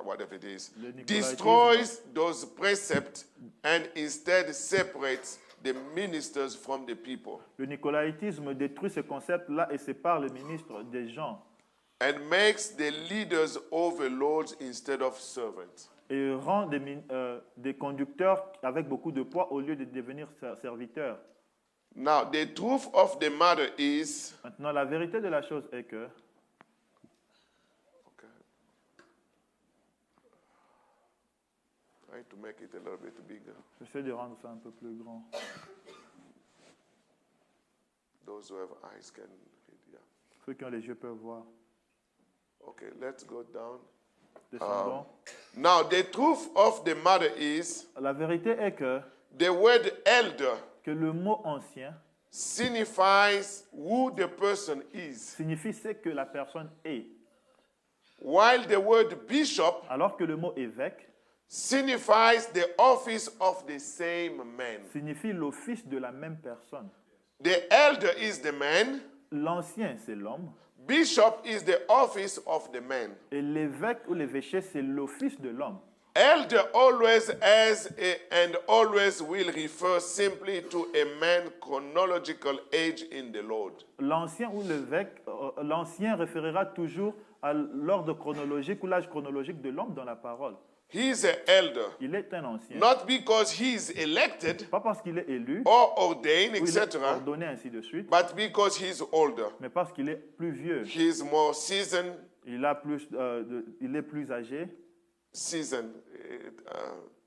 whatever it is, Le Nicolaïtisme. destroys those precepts and instead separates the ministers from the people le nicolaïtisme détruit ce concept-là et sépare le ministre des gens and makes the leaders overlords instead of servants. et rend des conducteurs avec beaucoup de poids au lieu de devenir serviteurs. Now, the truth of the matter is, Maintenant, la vérité de la chose est que trying to make it a little bit bigger. j'essaie de rendre ça un peu plus grand. Those who have eyes can read. Yeah. Ceux qui ont les yeux peuvent voir. Okay, let's go down. Descendons. Now, the truth of the matter is, La vérité est the word elder que le mot ancien signifies who the person is, signifie ce que la personne est, while the word bishop alors que le mot évêque signifies the office of the same man. signifie l'office de la même personne. The elder is the man, L'ancien, c'est l'homme, bishop is the office of the man. et l'évêque ou l'évêché, c'est l'office de l'homme. Elder always has and always will refer simply to a man chronological age in the Lord. L'ancien ou l'évêque, l'ancien référera toujours à l'ordre chronologique ou l'âge chronologique de l'homme dans la parole. He's an elder, Il est un ancien, not because he's elected pas parce qu'il est élu or ordained, ou il etc., est ordonné ainsi de suite, but because he's older. mais parce qu'il est plus vieux. He's more seasoned, Il est plus âgé,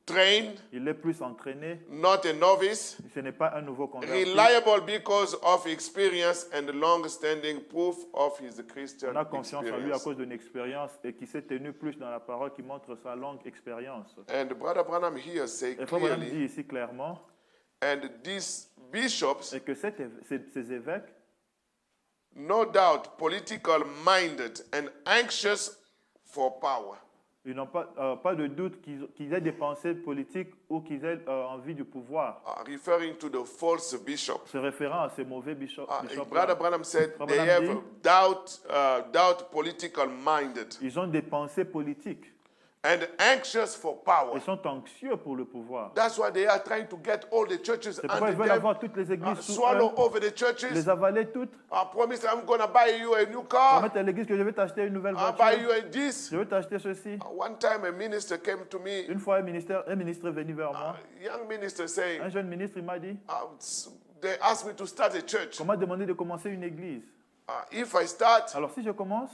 trained, il est plus entraîné. not a novice, Ce n'est pas un nouveau converti. reliable because of experience and long-standing proof of his Christian On a confiance en lui à experience. cause d'une expérience et qui s'est tenu plus dans la parole, qui montre sa longue expérience. And Brother Branham here say Et Frère Branham clearly, dit ici clairement and these bishops, et que ces évêques, no doubt political minded and anxious for power, ils n'ont pas de doute qu'ils aient des pensées politiques ou qu'ils aient envie du pouvoir. referring to the false bishop. Se référant à ces mauvais bishops. Brother Branham said Frère they Branham have doubt political minded. Ils ont des pensées politiques. and anxious for power. Ils sont anxieux pour le pouvoir. That's why they are trying to get all the churches C'est pourquoi under ils veulent them, avoir toutes les églises sous swallow eux, over the churches. les avaler toutes. I promise I'm going to buy you a new car. Promettre à l'église que je vais t'acheter une nouvelle I'll buy voiture. you a this. Je vais t'acheter ceci. One time a minister came to me, Une fois, un ministre est venu vers moi. young minister saying, Un jeune ministre, il m'a dit, they asked me to start a church. on m'a demandé de commencer une église. If I start, Alors si je commence,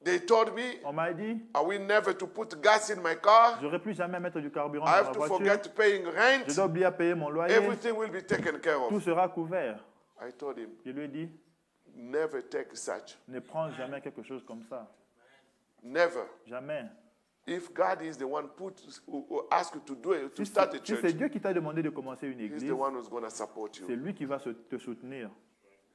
they told me on m'a dit, I will never to put gas in my car. j'aurais plus jamais mettre du carburant I dans have ma to voiture. forget paying Je rent. dois oublier à payer mon loyer. Everything will be taken care Tout of. sera couvert. I told him, Je lui ai dit, never take such. ne prends jamais quelque chose comme ça. Never. Jamais. If God is the one who asked you to do it, to Si start a c'est church, Dieu qui t'a demandé de commencer une He's église, the one who's going to support c'est you. lui qui va te soutenir.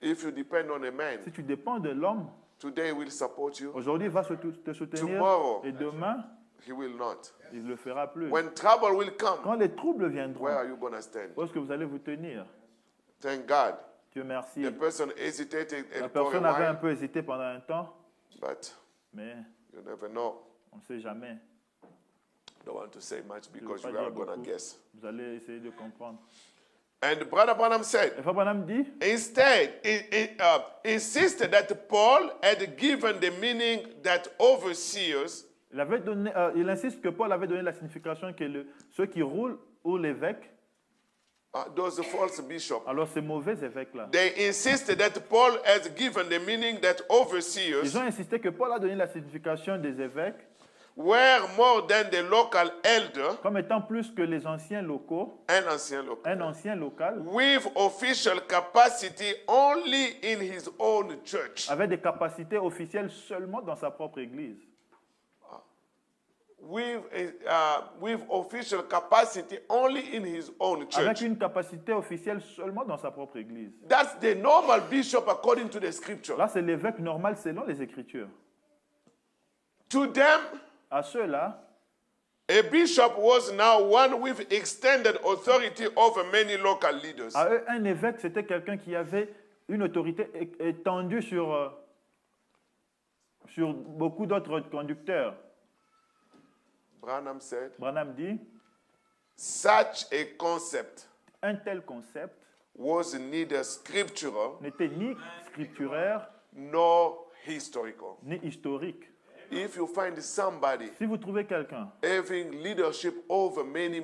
If you depend on a man, Si tu dépends de l'homme, today he will support you. aujourd'hui il va te soutenir Tomorrow. et demain, He will not. il ne le fera plus. When trouble will come, Quand les troubles viendront, where are you going to stand? où est-ce que vous allez vous tenir? Thank God. Dieu merci. The person hesitated La and for a personne avait un while, peu hésité pendant un temps, but mais you never know. on ne sait jamais. Don't want to say much Je ne veux because pas you are dire going to beaucoup. guess. Vous allez essayer de comprendre. And Brother Branham said, Et Frère Branham dit, instead, insisted that Paul had given the meaning that overseers il insiste que Paul avait donné la signification que ceux qui roulent ou l'évêque, those false bishops. alors ces mauvais évêques-là, They insisted that Paul has given the meaning that overseers ils ont insisté que Paul a donné la signification des évêques were more than the local elder, comme étant plus que les anciens locaux, un ancien local, un ancien local, with official capacity only in his own church. avait des capacités officielles seulement dans sa propre église. With official capacity only in his own Avec church. une capacité officielle seulement dans sa propre église. That's the normal bishop according to the scripture. Là, c'est l'évêque normal selon les Écritures. To them, À ceux-là, a bishop was now one with extended authority over many local leaders. à eux, un évêque, c'était quelqu'un qui avait une autorité étendue sur beaucoup d'autres conducteurs. Branham said, Branham dit, such a concept un tel concept was neither scriptural n'était ni scripturaire nor historical. ni historique. If you find somebody Si vous trouvez quelqu'un having leadership over many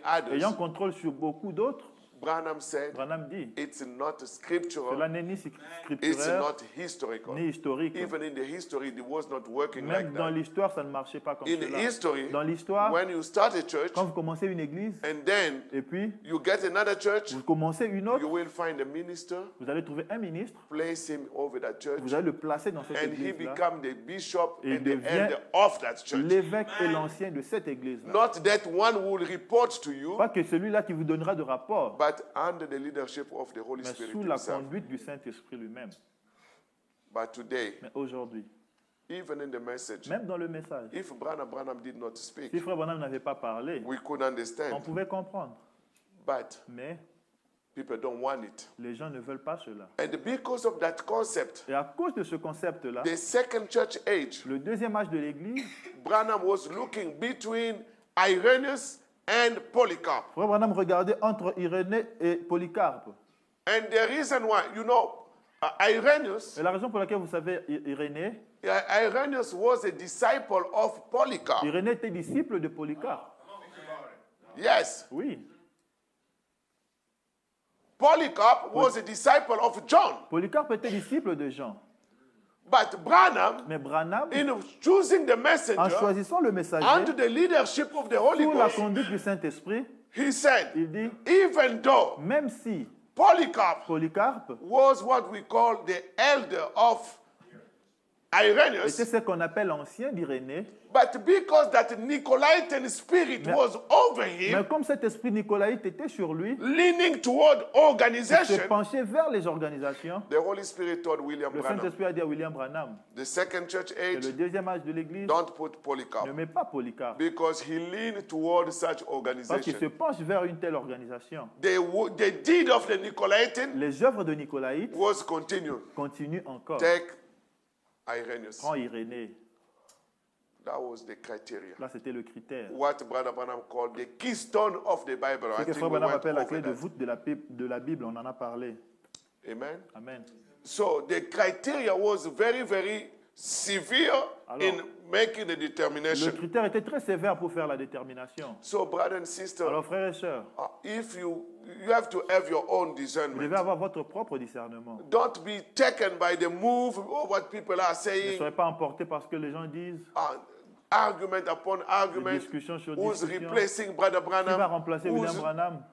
others, ayant contrôle sur beaucoup d'autres, Branham said, Branham dit, it's not scriptural, cela n'est ni it's scripturaire not historical. ni historique. Even in the history, it was not working Même like dans that. l'histoire, ça ne marchait pas comme In cela. history, Dans l'histoire, when you start a church quand vous commencez une église and then et puis you get another church, vous commencez une autre, you will find a minister, vous allez trouver un ministre, place him over that church, vous allez le placer dans cette and he église-là. become the bishop Et il and the devient elder of that church. L'évêque et l'ancien de cette église-là. Not that one will report to you, Pas que celui-là qui vous donnera de rapport, but under the leadership of the Holy mais Spirit sous la himself. conduite du Saint-Esprit lui-même. But today, Mais aujourd'hui, even in the message, même dans le message, if Branham did not speak, si Frère Branham n'avait pas parlé, we could on understand. pouvait comprendre. But Mais people don't want it. les gens ne veulent pas cela. And because of that concept, Et à cause de ce concept-là, the second church age, le deuxième âge de l'Église, Branham was looking between Irenaeus and Polycarp. Frère Branham regardait entre Irénée et Polycarpe. And the reason why, Irenaeus, Et la raison pour laquelle vous savez Irénée, Irenaeus was a disciple of Polycarp. Irénée était disciple de Polycarpe. Yes. Oui. Polycarp was a disciple of John. Polycarpe était disciple de Jean. But Branham, Mais Branham, in choosing the en messenger choisissant le messager, under the leadership of the Holy sous la Ghost, conduite du Saint-Esprit, he said, il dit, even though même si Polycarp Polycarpe was what we call the elder of Irenaeus, était ce qu'on appelle l'ancien d'Irénée, but because that Nicolaitan spirit Mais- was over mais him, comme cet esprit nicolaïte était sur lui, leaning toward il organization, s'est penché vers les organisations. the Holy Spirit told William Le Branham, Saint-Esprit a dit à William Branham, the second church que age, le deuxième âge de l'Église don't put Polycarp, ne met pas Polycarpe, because he leaned toward such parce qu'il se organization. penche vers une telle organisation. The deed of the Nicolaitan Les œuvres de Nicolaïte was continued. continuent encore. Take Irenaeus. Prends Irénée. That was the criteria. Là, c'était le critère. What Brother Branham called the keystone of the Bible. Ce I que think Frère we Branham went appelle la over clé de that. voûte de la Bible, on en a parlé. Amen. Amen. So the criteria was very, very severe Alors, in making the Le determination. critère était très sévère pour faire la détermination. So, brother and sister, Alors, frères et sœurs, if you have to have your own vous devez discernment. avoir votre propre discernement. Don't be taken by the move or what people are Ne saying. soyez pas emportés par ce que les gens disent. Argument upon Des argument. discussions sur Who's discussions. replacing Brother Qui va Branham? remplacer Who's- William Branham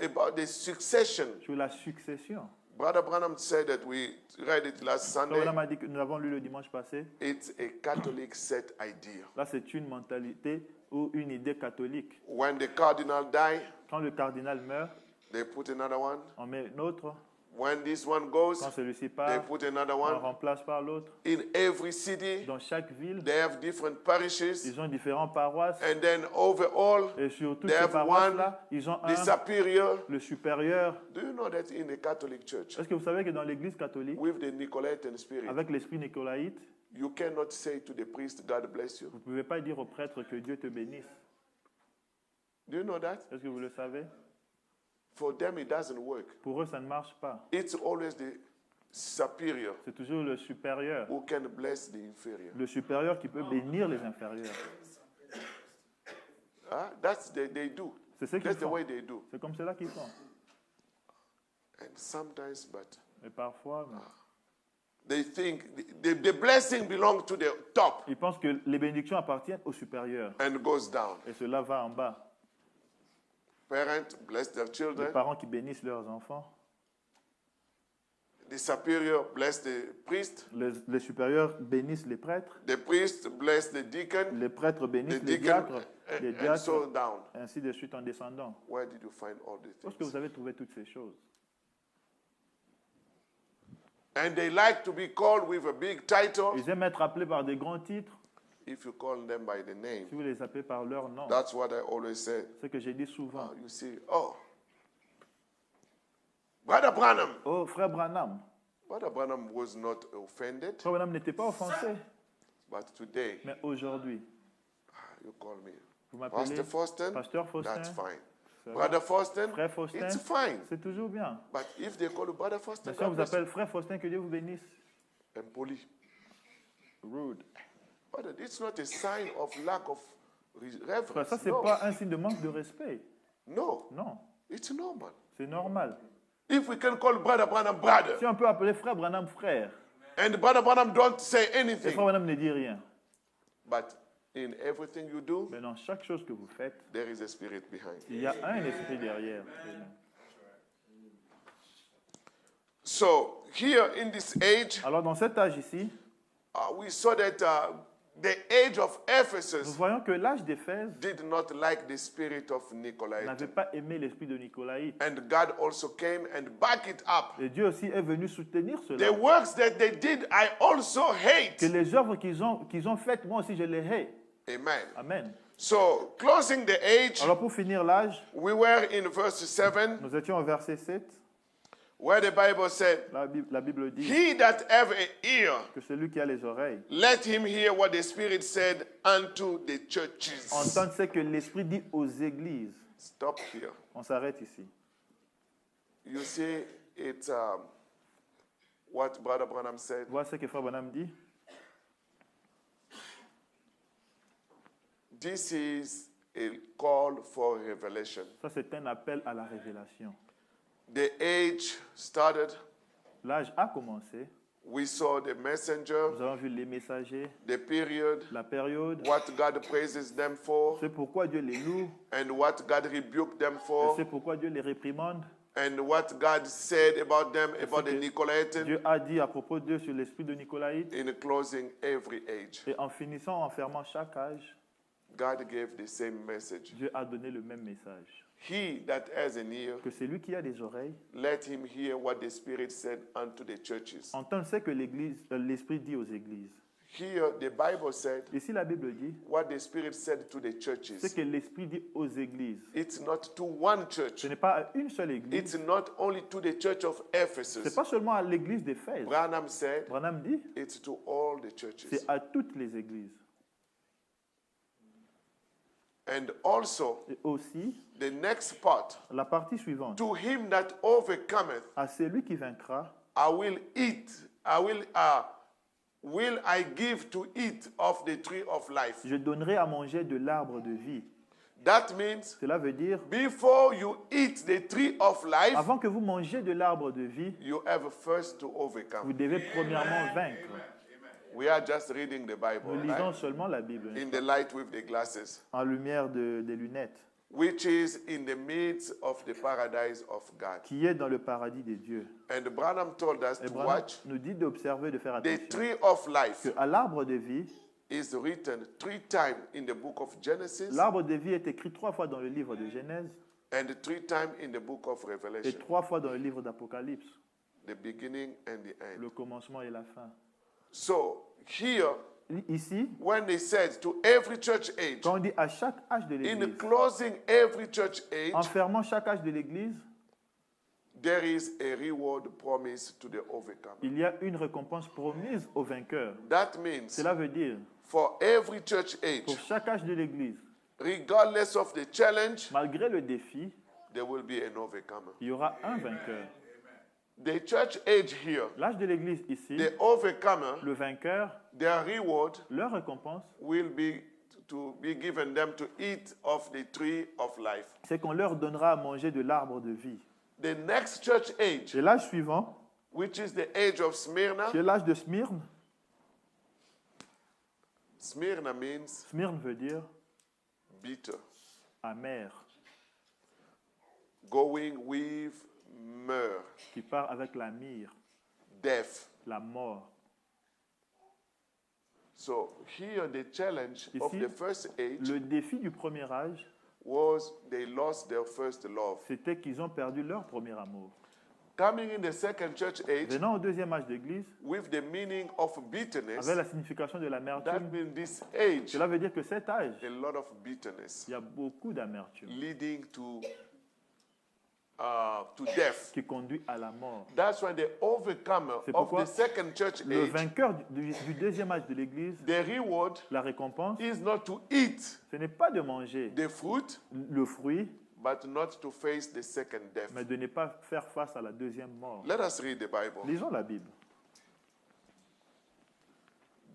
About the succession. sur la succession? Brother Branham said that we read it last Frère Sunday. Branham a dit que nous l'avons lu le dimanche passé. It's a Catholic set idea. Là, c'est une mentalité ou une idée catholique. When the cardinal die, Quand le cardinal meurt, they put another one. on met une autre. When this one goes, Quand celui-ci they part, put another on one. remplace par l'autre. In every city, Dans chaque ville, they have different parishes. ils ont différentes paroisses. And then overall, Et sur toutes they ces have paroisses-là, ils ont the un, superior. le supérieur. Do you know that in the Catholic Church, Est-ce que vous savez que dans l'église catholique, with the Nicolaitan spirit, avec l'esprit nicolaïte, you cannot say to the priest, God bless you? vous ne pouvez pas dire au prêtre que Dieu te bénisse. Do you know that? Est-ce que vous le savez? For them, it doesn't work. Pour eux, ça ne marche pas. It's always the superior C'est toujours le supérieur. who can bless the inferior. Le supérieur qui peut bénir les inférieurs. That's they do. C'est ce qu'ils That's the font. way they do. C'est comme cela qu'ils font. And sometimes, but Et parfois, they think the blessing belongs to the top ils pensent que les bénédictions appartiennent au supérieur. and goes down. Et cela va en bas. Parents bless their Les children. parents qui bénissent leurs enfants. The superior bless the priest. Les supérieurs bénissent les prêtres. The priest bless the deacon. Les prêtres The bénissent les deacon, diacres. Les and diacres, so down. ainsi de suite en descendant. Where did you find all these Où est-ce que things? vous avez trouvé toutes ces choses? And they like to be called with a big title. Ils aiment être appelés par des grands titres. If you call them by the name, Si vous les appelez par leur nom, that's what I always say. ce que j'ai dit souvent. You see, oh, Brother Branham. Oh, frère Branham. Brother Branham was not offended, Frère Branham n'était pas offensé. but today Mais aujourd'hui, you call me vous m'appelez Pastor Faustin. Pasteur Faustin. That's fine. Ça va. Brother Faustin, Frère Faustin, it's fine. c'est toujours bien. But if they call you Brother Faustin, Mais si on God vous bless you. appelle frère Faustin, que Dieu vous bénisse. And poli. Rude. Brother, it's not a sign of lack of Frère, reverence. ça, c'est No. pas un signe de manque de respect. No, Non, it's normal. c'est normal. If we can call Brother Branham brother, Si on peut appeler frère Branham frère, and Brother Branham don't say et anything, frère Branham ne dit rien. but in everything you do, Mais dans chaque chose que vous faites, there is a spirit behind. il y a un esprit derrière. So here in this age, Alors dans cet âge ici, we saw that the age of nous Ephesus voyons que l'âge d'Éphèse did not like the spirit of Nicolaitan. n'avait pas aimé l'esprit de Nicolaïte. And God also came and backed it up. Et Dieu aussi est venu soutenir The cela. works that they did, I also hate. Que les œuvres qu'ils ont faites, moi aussi je les hais. Amen. Amen. So, closing the age, Alors pour finir l'âge, we were in verse 7, nous étions au verset 7. where the Bible said, La Bible dit He that have an ear, que celui qui a les oreilles let him hear what the Spirit said unto the churches. entende ce que l'Esprit dit aux églises. Stop here. On s'arrête ici. You see, it's what Brother Branham said. Voilà ce que Frère Branham dit. This is a call for revelation. Ça, c'est un appel à la révélation. The age started. L'âge a commencé. We saw the messenger, Nous avons vu les messagers, the period, la période. what God praises them for, C'est pourquoi Dieu les loue. and what God rebuked them Et for, c'est pourquoi Dieu les réprimande. and what God said about them, about the que Nicolaitan, Dieu a dit à propos d'eux sur l'esprit de Nicolaïte. in closing every age. Et en finissant, en fermant chaque âge, God gave the same message. Dieu a donné le même message. He that has an ear, Que celui qui a des oreilles let him hear what the Spirit said unto the churches. entende ce que l'Esprit dit aux églises. Here, the Bible said, Ici, la Bible dit what the Spirit said to the ce churches. que l'Esprit dit aux églises. It's not to one church. Ce n'est pas à une seule église. It's not only to the church of Ce n'est Ephesus. pas seulement à l'église d'Éphèse. Branham said, Branham dit it's to all the churches. c'est à toutes les églises. And also, Et aussi, the next part, la partie suivante. to him that overcometh, À celui qui vaincra, I will eat, will I give to eat of the tree of life. je donnerai à manger de l'arbre de vie. That means Cela veut dire, before you eat the tree of life, avant que vous mangez de l'arbre de vie, you have first to vous overcome. devez premièrement vaincre. We are just reading the Bible, Nous lisons right? seulement la Bible, In the light with the glasses, en lumière des lunettes, which is in the midst of the paradise of God. qui est dans le paradis des dieux. And Branham told us Et to Branham watch. nous dit d'observer, de faire The attention. tree of life Que à l'arbre de vie, is written 3 times in the book of Genesis l'arbre de vie est écrit 3 fois dans le livre de Genèse and 3 times in the book of et Revelation, 3 fois dans le livre d'Apocalypse, the beginning and the end. le commencement et la fin. So here, Ici, when they said to every church age, quand on dit à chaque âge de in l'Église, closing every church en age, fermant chaque âge de l'Église, there is a reward promised to the overcomer. il y a une récompense promise aux vainqueurs. That means Cela veut dire, for every church age, pour chaque âge de l'Église, regardless of the challenge, malgré le défi, there will be an overcomer. il y aura un vainqueur. The church age here, L'âge de l'Église ici, the overcomer, le vainqueur, their reward leur récompense, will be to be given them to eat of the tree of life. c'est qu'on leur donnera à manger de l'arbre de vie. The next church age, Et l'âge suivant, which is the age of Smyrna, qui est l'âge de Smyrne, Smyrna means Smyrne veut dire bitter, amer, going with myrrh, qui part avec la myrrhe, death. la mort. So here the challenge of Ici, the first age Le défi du premier âge, was they lost their first love. c'était qu'ils ont perdu leur premier amour. Coming in the second church age Venant au deuxième âge d'Église, with the meaning of bitterness, avec la signification de that l'amertume, means this age, cela veut dire que cet âge, a lot of bitterness il y a beaucoup d'amertume leading to death. qui conduit à la mort. That's why the overcomer C'est of pourquoi the second church Le age, vainqueur du deuxième âge de l'Église, the reward la récompense, is not to eat ce n'est pas de manger the fruit, le fruit, but not to face the second death. mais de ne pas faire face à la deuxième mort. Let us read the Bible. Lisons la Bible.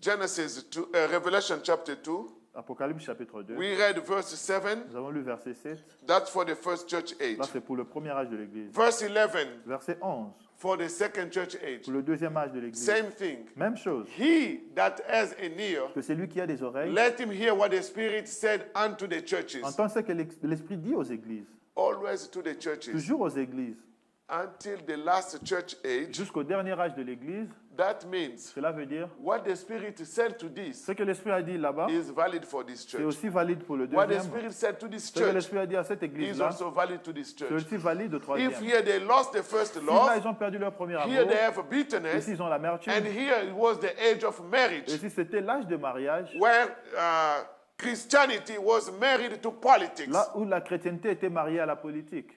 Genesis 2, Revelation chapter 2. Apocalypse chapitre 2. We read verse 7. Nous avons lu verset 7. That's for the first church age. Là, c'est pour le premier âge de l'Église. Verse 11 Verset 11. for the second church age. Pour le deuxième âge de l'Église. Same thing. Même chose. He that has an ear, Que celui qui a des oreilles let him hear what the Spirit said unto the churches. entend ce que l'Esprit dit aux églises. Always to the churches. Toujours aux églises. Until the last church age. Jusqu'au dernier âge de l'Église. That means Cela veut dire what the Spirit said to this ce que l'Esprit a dit là-bas, is valid for this c'est church. aussi valide pour le What the deuxième. Spirit said to this Ce que church l'Esprit a dit à cette is église-là, also valid to this c'est church. aussi valide au troisième. If here they lost the first Si là, love, ils ont perdu leur premier here amour, they have bitterness, ici, ils ont l'amertume, and here it was the age of marriage, et si c'était l'âge de mariage, where Christianity was married to politics. là où la chrétienté était mariée à la politique,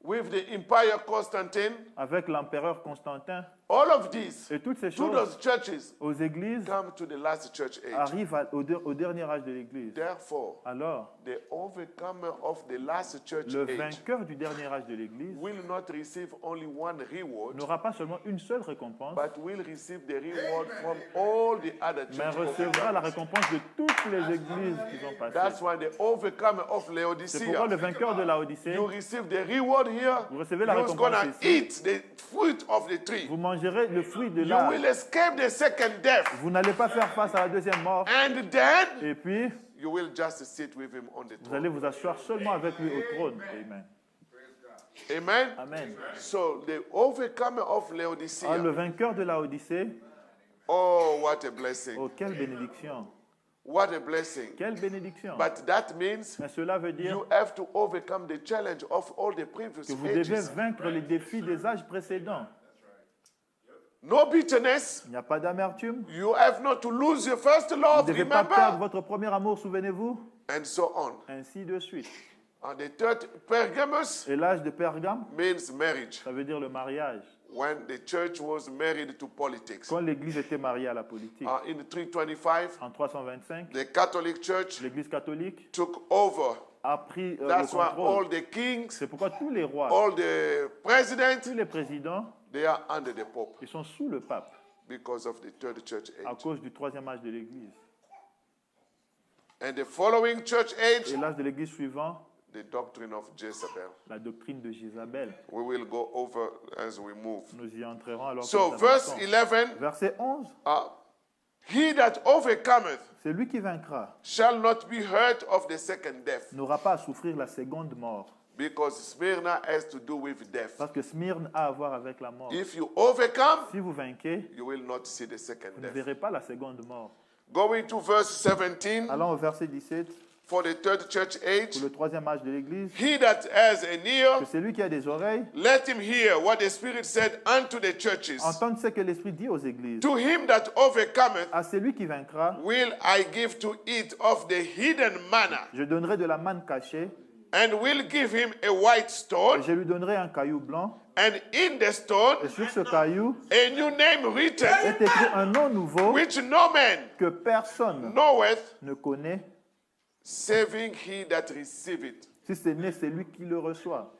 With the Empire Constantine, avec l'empereur Constantin, all of these et toutes ces to choses those churches aux églises come to the last church age. arrivent au dernier âge de l'église. Therefore, Alors, the overcomer of the last church le age vainqueur du dernier âge de l'église will not receive only one reward, n'aura pas seulement une seule récompense, but will receive the reward from all the other mais churches. recevra la récompense de toutes les églises qui ont That's passé. why the overcomer of C'est pourquoi le Laodicea, vainqueur de Laodicée, you receive the reward here, vous recevez la you're récompense gonna ici. eat the fruit of the tree. Vous mangerez le fruit de You l'arbre. will escape the second death, Vous n'allez pas faire face à la deuxième mort. and then Et puis, you will just sit with him on the vous allez throne. vous asseoir seulement avec lui au trône. Amen. Amen. Amen. So the overcomer of Ah, le Laodicea, vainqueur de Laodicée, oh, what a blessing. oh, quelle bénédiction. What a blessing. Quelle bénédiction. But that means Mais cela veut dire you have to overcome the challenge of all the previous que vous devez ages. vaincre les défis des âges précédents. No bitterness. Il n'y a pas d'amertume. You have not to lose your first Vous love, ne devez pas perdre remember? votre premier amour, souvenez-vous. And so on. Ainsi de suite. And the third, Pergamos, Et l'âge de Pergame, means marriage. ça veut dire le mariage. When the church was married to politics. Quand l'Église était mariée à la politique. In 325, En 325, the Catholic Church l'Église catholique took over. a pris le That's why contrôle. all the kings, C'est pourquoi tous les rois, all the presidents, tous les présidents, they are under the Pope ils sont sous le pape because of the third church à age. cause du troisième âge de l'Église. And the following church age, Et l'âge de l'Église suivant, the doctrine of Jezebel. la doctrine de Jézabel. We will go over as we move. Nous y entrerons alors que So, nous verse avançons. 11, Verset 11, he that overcometh c'est lui qui vaincra, shall not be hurt of the second death, n'aura pas à souffrir la seconde mort. because Smyrna has to do with death. Parce que Smyrne a à voir avec la mort. If you overcome, Si vous vainquez, you will not see the second vous ne death. verrez pas la seconde mort. Going to verse 17, Allons au verset 17, for the third church age, pour le troisième âge de l'Église, he that has an ear, que celui qui a des oreilles let him hear what the Spirit said unto the churches. entende ce que l'Esprit dit aux églises. To him that overcometh, À celui qui vaincra, will I give to eat of the hidden manna, je donnerai de la manne cachée, and will give him a white et stone, je lui donnerai un caillou blanc, and in the stone et sur ce caillou a new name written, est écrit un nom nouveau which no man que personne knoweth, ne connaît, saving he that receive it. si ce n'est celui qui le reçoit.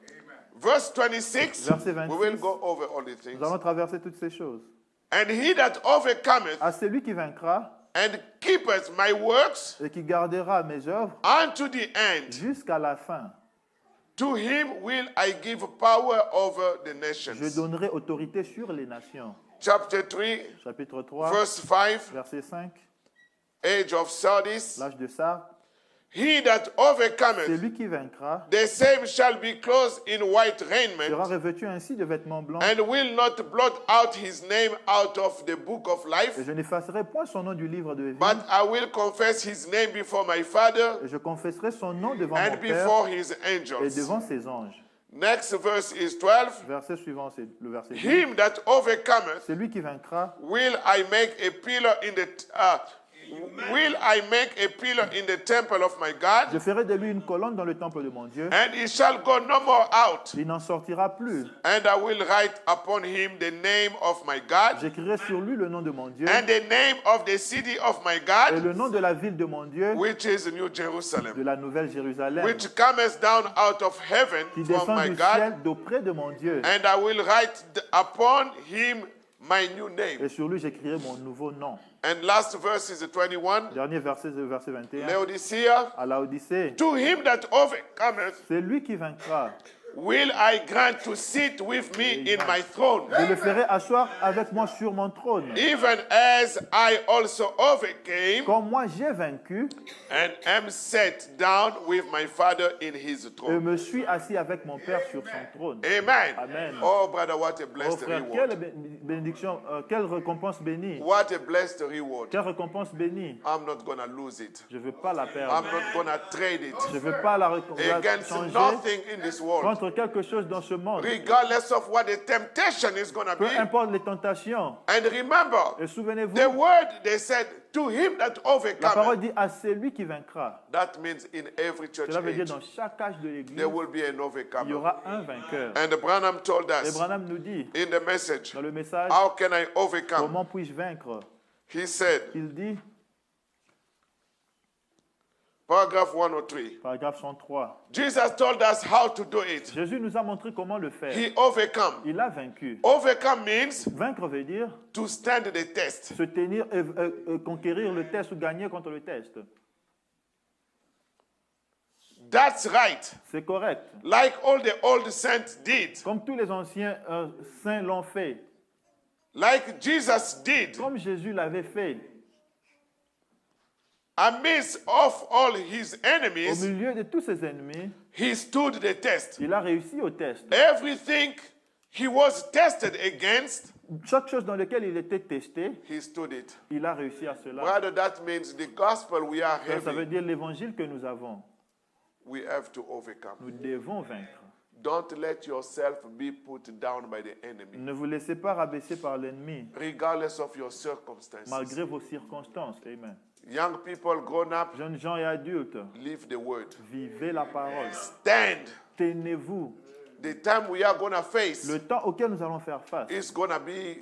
Verse 26, Verset we will 26. go over all the things. Nous allons traverser toutes ces choses. And he that overcometh À celui qui vaincra and keepeth my works et qui gardera mes œuvres unto the end, jusqu'à la fin, to him will I give power over the je nations. donnerai autorité sur les nations. Chapter 3, Chapitre 3, verse 5, verset 5, age of Sardis. l'âge de Sardes. He that overcometh, Celui qui vaincra the same shall be clothed in white sera raiment, revêtu ainsi de vêtements blancs, and will not blot out his name out of the book of life, et je n'effacerai point son nom du livre de vie, but I will confess his name before my Father et je confesserai son nom devant mon and Père before his et angels. devant ses anges. Next verse is 12. Verset suivant, c'est le verset 10. Him that overcometh Celui qui vaincra, will I make a pillar in the temple of my God, je ferai de lui une colonne dans le temple de mon Dieu, and he shall go no more out. il n'en sortira plus. And I will write upon him the name of my God, J'écrirai sur lui le nom de mon Dieu and the name of the city of my et God, le nom de la ville de mon Dieu, which is New de Jerusalem, la nouvelle Jérusalem, which cometh down out of heaven qui from descend my du God, ciel d'auprès de mon Dieu. and I will write upon him my new name. Et sur lui, j'écrirai mon nouveau nom. And last verse is 21. Dernier verset, c'est le verset 21. Laodicea, À Laodicée, to him that overcometh, c'est lui qui vaincra. will I grant to sit with me in my throne, Je le ferai asseoir avec moi sur mon trône. even as I also overcame Comme moi, j'ai vaincu and am set down with my Father in his et throne. me suis assis avec mon Père sur son trône. Amen. Amen. Oh, brother, what a Oh blessed frère, reward. quelle bénédiction, quelle récompense bénie. What a blessed reward. Quelle récompense bénie. I'm not going to lose it. Je ne veux pas la I'm perdre. not going to trade it Je ne veux pas la against changer nothing in this world. contre quelque chose dans ce monde. Regardless of what the temptation is going to Peu be. importe les tentations. And remember, Et souvenez-vous, the word they said, to him that la parole overcometh. dit à celui qui vaincra. That means in every church Cela veut dire age, dans chaque âge de l'Église, there will be an il y overcomer. aura un vainqueur. And Branham told Et us Branham nous dit in the message, dans le message, how can I overcome? comment puis-je vaincre? He said, Il dit, paragraph 103, paragraphe 103, Jesus told us how to do it. Jésus nous a montré comment le faire. He overcome. Il a vaincu. Overcome means Vaincre veut dire to stand the test. se tenir, conquérir le test ou gagner contre le test. That's right. C'est correct. Like all the old saints did. Comme tous les anciens saints l'ont fait. Like Jesus did. Comme Jésus l'avait fait. Amidst of all his Au enemies, milieu de tous ses ennemis, he stood the test. il a réussi au test. Everything he was tested against, Chaque chose dans laquelle il était testé, he stood it. il a réussi à cela. Rather, that means the gospel we are Ça veut having, dire l'évangile que nous avons. we have to overcome. Nous devons vaincre. Don't let yourself be put down by the enemy, Ne vous laissez pas rabaisser par l'ennemi, regardless of your circumstances. malgré vos circonstances. Amen. Young people, grown up, Jeunes gens et adultes, live the word. vivez la parole. Stand. Tenez-vous. The time we are going to face Le temps auquel nous allons faire face is going to be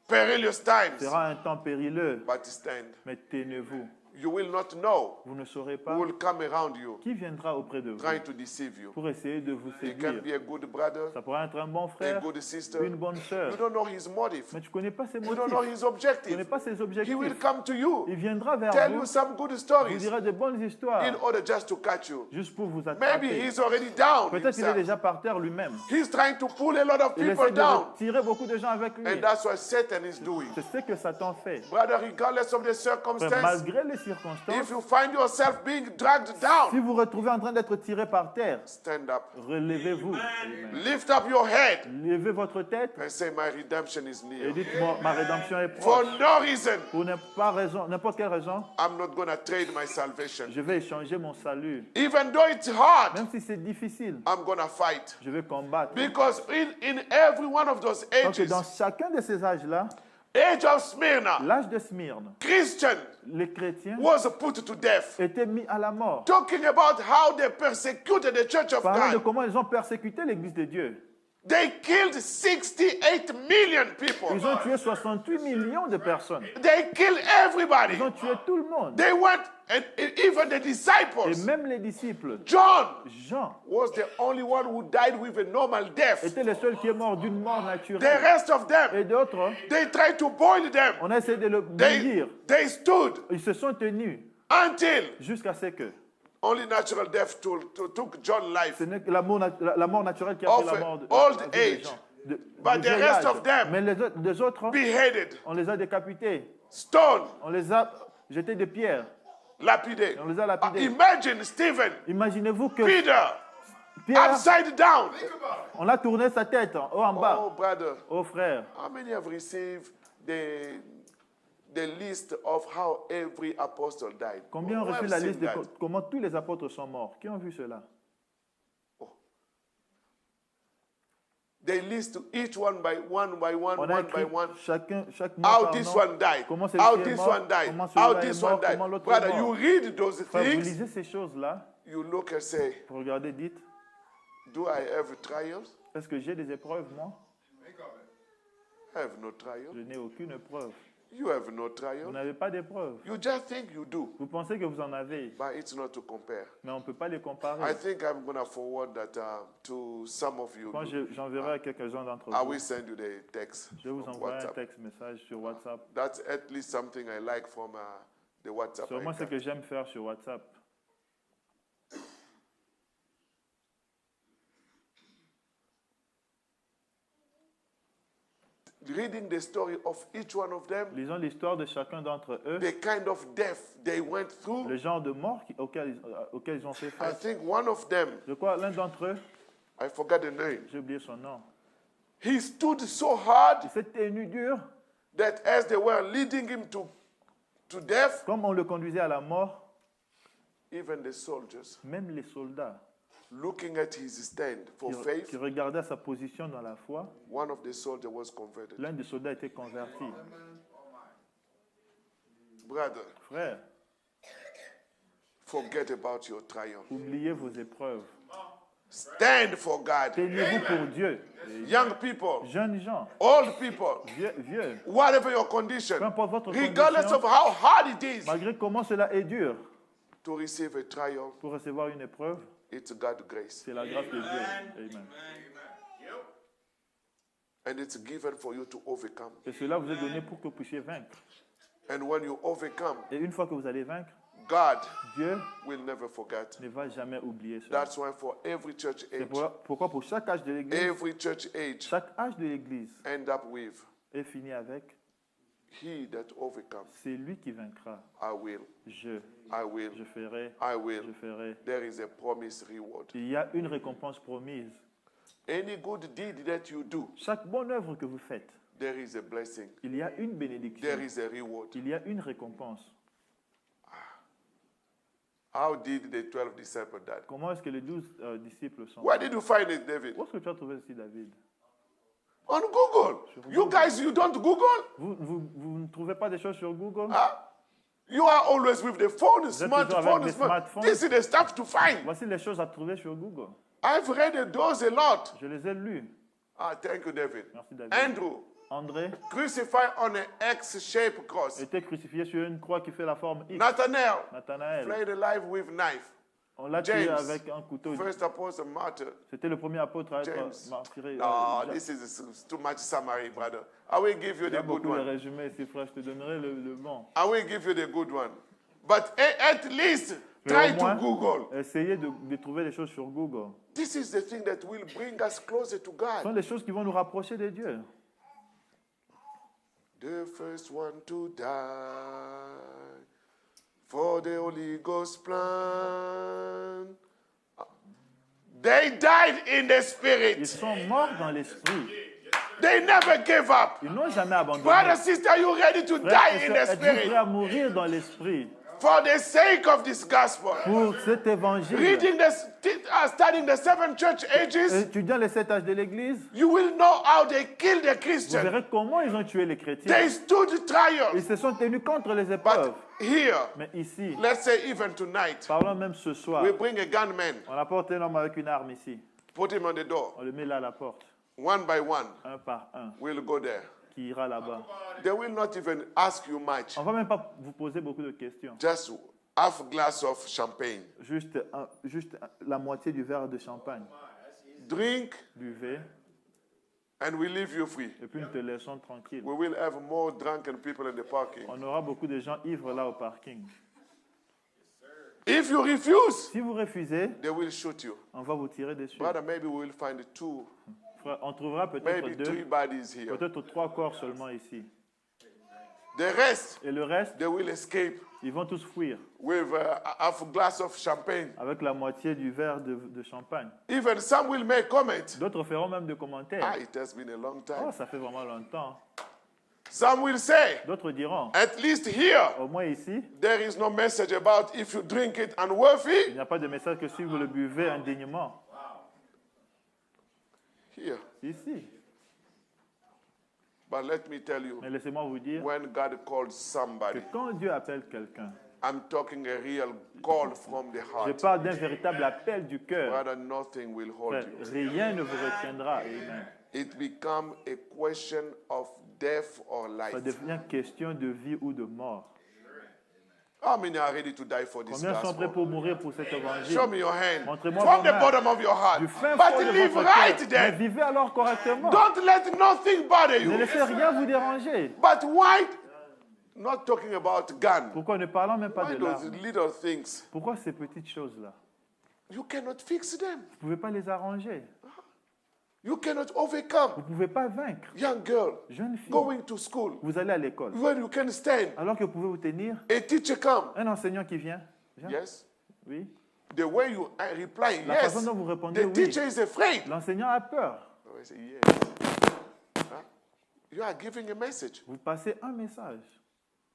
perilous times. sera un temps périlleux, But stand. mais tenez-vous. You will not know Vous ne saurez who pas will come around you qui viendra auprès de vous trying to deceive you. pour essayer de vous He can séduire. be a good brother, Ça pourrait être un bon a frère, good sister. une bonne sœur, You don't know his motive. mais tu ne connais pas ses You don't know motifs, his tu ne connais objective. pas ses He will objectifs. come to you, Il viendra vers tell vous, you some good vous stories dira de bonnes histoires, in order just to catch you. juste pour vous Maybe attraper. he's already down Peut-être qu'il est himself. déjà par terre lui-même. He's trying to pull a lot of Il people essaie down. de tirer beaucoup de gens avec lui. And that's what Satan is doing. C'est ce que Satan fait. Brother, regardless of the Frère, circumstance, malgré les if circonstances, you find yourself being dragged si down, vous vous retrouvez en train d'être tiré par terre, stand up. relevez-vous. Amen. Lift up your head Levez votre tête and say, my redemption is et near. dites, ma rédemption est For proche. no reason, Pour n'importe quelle raison, I'm not going to trade my salvation. je vais échanger mon salut. Even though it's hard, Même si c'est difficile, I'm going to fight. je vais combattre. Because in every one of those Donc ages, dans chacun de ces âges-là, age of Smyrna, l'âge de Smyrne, Christian les chrétiens was put to death. étaient mis à la mort. Talking about how they persecuted the church of Parlant de God. comment ils ont persécuté l'Église de Dieu. They killed 68 million people. Ils ont tué 68 millions de personnes. They killed everybody. Ils ont tué tout le monde. They went, and even the Et disciples. même les disciples. John Jean was the only one who died with a normal death. était le seul qui est mort d'une mort The naturelle. rest of them, Et d'autres, they tried to boil them. on a essayé de le bouillir. They stood Ils se sont tenus until jusqu'à ce que only natural death took John's life. ce n'est que la mort naturelle qui a fait Of la mort de, old la vie des age. gens. De But the vieil rest âge. of them Mais les autres, Beheaded, on les a décapités. stoned, On les a jetés de pierres. lapided. On les a lapidés. Imagine Stephen, Imaginez-vous que Peter, Pierre, upside down. on a tourné sa tête en haut en bas. Oh, brother, Oh frère, how many have received the list of how every apostle died? combien ont Who reçu have la seen liste de that? comment tous les apôtres sont morts? Qui ont vu cela? They list each one by one, On a one by écrit one. chaque mot How par this nom. one died. Comment How celui-ci est this mort, one died. comment How celui-là est this mort, one died. comment l'autre Brother, est you mort. read those Frère, vous things, lisez ces choses-là, you look and say, vous regardez, dites, do I have trials? est-ce que j'ai des épreuves, moi? I have no trial. Je n'ai aucune épreuve. You have no Vous trial. n'avez pas d'épreuve. You just think you do, Vous pensez que vous en avez, but it's not to compare. mais on ne peut pas les I comparer. think I'm going to forward that to some of you. Quand j'enverrai à quelques-uns d'entre I vous, will send you the text je vais vous from envoyer un WhatsApp. texte message sur WhatsApp. That's at least something I like from the WhatsApp. Sur I moi, ce got. que j'aime faire sur WhatsApp. Reading the story of each one of them, Lisons l'histoire de chacun d'entre eux, the kind of death they went through. le genre de mort auquel ils ont fait I face. think one of them, Je crois l'un d'entre eux, I forgot the name, j'ai oublié son nom, he stood so hard il s'est tenu dur, that as they were leading him to death, comme on le conduisait à la mort, even the soldiers, même les soldats looking at his stand for qui faith, regardaient sa position dans la foi, one of the soldiers was converted. l'un des soldats était converti. Brother, Frère, forget about your trial. oubliez vos épreuves. Stand for God. Tenez-vous pour Dieu. Young people, Jeunes gens, old people, vieux, whatever your condition, peu importe votre regardless condition, of how hard it is malgré comment cela est dur, to receive a trial, pour recevoir une épreuve, it's God's grace. c'est la grâce de Dieu. Amen. And it's given for you to overcome. Et cela vous est donné pour que vous puissiez vaincre. And when you overcome, Et une fois que vous allez vaincre, God Dieu will never forget. ne va jamais oublier cela. That's why for every church C'est age, pourquoi pour chaque âge de l'Église, every church age chaque âge de l'Église end up with, est fini avec he that overcomes, c'est lui qui vaincra. I will, Je je ferai, will. je ferai. There is a promised reward. Il y a une récompense promise. Any good deed that you do, Chaque bonne œuvre que vous faites, there is a blessing. il y a une bénédiction. There is a reward. Il y a une récompense. How did the 12 disciples die? Comment est-ce que les 12 disciples sont? Where did you find it, David? Où est-ce que tu as trouvé ceci, David? On Google. You guys, you don't Google? Vous ne trouvez pas des choses sur Google? Huh? You are always with the phone, êtes toujours avec smartphone, les smartphones. This is the stuff to find. Voici les choses à trouver sur Google. I've read those a lot. Je les ai lus. Ah, thank you, David. Merci, David. Andrew, André crucified on an X-shaped cross. était crucifié sur une croix qui fait la forme X. Nathanael, Nathanaël, flayed alive with knife. on l'a tué James, avec un couteau. First apostle martyr. C'était le premier apôtre à être James. martyré. No, this is too much summary, brother. I will give you Il y a the good beaucoup de one. résumés ici, frère. Je te donnerai le bon. I will give you the good one. But at least Mais try au to moins, Google. essayez de trouver les choses sur Google. This is the thing that will bring us closer to Ce sont God. les choses qui vont nous rapprocher de Dieu. The first one to die for the Holy Ghost plan. They died in the Ils spirit. sont morts dans l'esprit. They never gave up. Ils n'ont jamais abandonné. Brother, sister, are you ready to Frères et die in sœurs, the êtes-vous prêts spirit? à mourir dans l'esprit For the sake of this gospel. pour cet évangile? Reading studying the 7 church ages, Étudiant les 7 âges de l'Église, you will know how they killed the vous Christians. verrez comment ils ont tué les chrétiens. They stood trial. Ils se sont tenus contre les épreuves. But here, Mais ici, let's say even tonight, parlons même ce soir, we bring a gunman, on apporte un homme avec une arme ici. put him on the door. On le met là à la porte, One by one, un par un, we'll go there. qui ira là-bas. They will not even ask you much. On ne va même pas vous poser beaucoup de questions. Just half glass of champagne. Juste la moitié du verre de champagne. Drink, Buvez, and we leave you free. et puis nous te laissons tranquille. We will have more drunken people in the parking. On aura beaucoup de gens ivres là au parking. If you refuse, Si vous refusez, they will shoot you. on va vous tirer dessus. Brother, maybe we will find 2, Frère, on trouvera peut-être maybe 3 deux, bodies here. peut-être 3 corps seulement ici. The rest, Et le reste, they will escape ils vont tous fuir with half a glass of champagne. avec la moitié du verre de champagne. Even some will make comment. D'autres feront même des commentaires. Ah, it has been a long Oh, time. ça fait vraiment longtemps. Some will say, D'autres diront, at least here, au moins ici, there is no message about if you drink it il unworthy. n'y a pas de message que si vous le buvez indignement. Here. Ici. But let me tell you, Mais laissez-moi vous dire when God calls que somebody, quand Dieu appelle quelqu'un, I'm talking a real call from the je heart. parle d'un véritable appel du cœur. Brother, nothing will hold Frère, you. rien ne vous retiendra. Amen. It becomes a question of death or Ça life. devient question de vie ou de mort. How many are ready to die for this Combien sont prêts gospel? pour mourir pour cet évangile? Show me your hand. Montrez-moi From vos the mains. bottom of your heart. Du fin But fond de live votre right cœur. Mais there. vivez alors correctement. Don't let nothing bother Ne you. laissez rien vous déranger. But why not talking about gun? Pourquoi ne parlons même pas Why de those l'arme? little things? Pourquoi ces petites choses-là? You cannot fix them. Vous ne pouvez pas les arranger. You cannot overcome. Vous ne pouvez pas vaincre. Young girl Jeune fille, going to school vous allez à l'école. when you can stand. Alors que vous pouvez vous tenir, A teacher come. un enseignant qui vient. Yes. Oui. The way you reply, La façon yes. dont vous répondez, The oui. teacher is afraid. L'enseignant a peur. Oh, I say, yes. Huh? You are giving a message. Vous passez un message.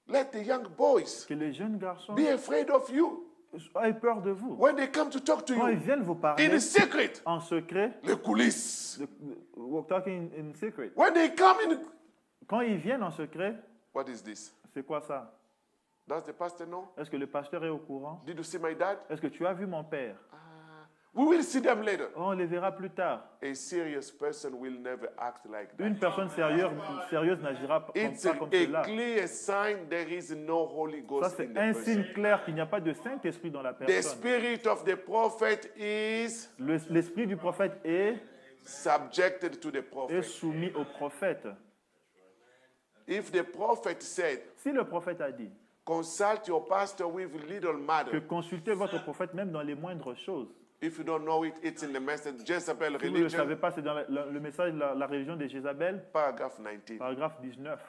Let the young boys Que les jeunes garçons be afraid of you. aient peur de vous. When they come to talk to Quand ils you viennent vous in parler secret, en secret, the coulisses. we're talking in secret. When they come in, Quand ils viennent en secret, what is this? c'est quoi ça? Does the pastor know? Est-ce que le pasteur est au courant? Did you see my dad? Est-ce que tu as vu mon père? We will see them later. On les verra plus tard. A serious person will never act like that. Une personne sérieuse n'agira pas It's comme a cela. clear sign there is no Holy Ça, Ghost in c'est the un person. signe clair qu'il n'y a pas de Saint-Esprit dans la The personne. spirit of the prophet is L'esprit du prophète est subjected to the est prophet. soumis au prophète. If the prophet said, Si le prophète a dit consult your pastor with little que matter. consultez votre prophète même dans les moindres choses. If you don't know it, it's in the message Jezebel Si vous ne le religion, savez pas, c'est dans le message de la religion de Jézabel, paragraph 19. paragraphe 19.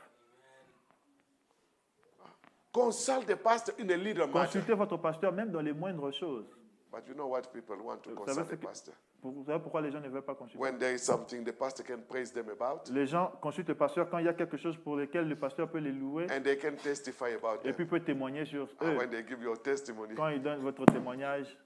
Consult the pastor in a little matter. Consultez votre pasteur même dans les moindres choses. But you know what people want to Vous savez, consult ce the que- pastor? vous savez pourquoi les gens ne veulent pas consulter? When there is something the pastor can praise them about, Les gens consultent le pasteur quand il y a quelque chose pour lequel le pasteur peut les louer and they can testify about et them. puis peut témoigner sur And eux. when they give your testimony, Quand ils donnent votre témoignage,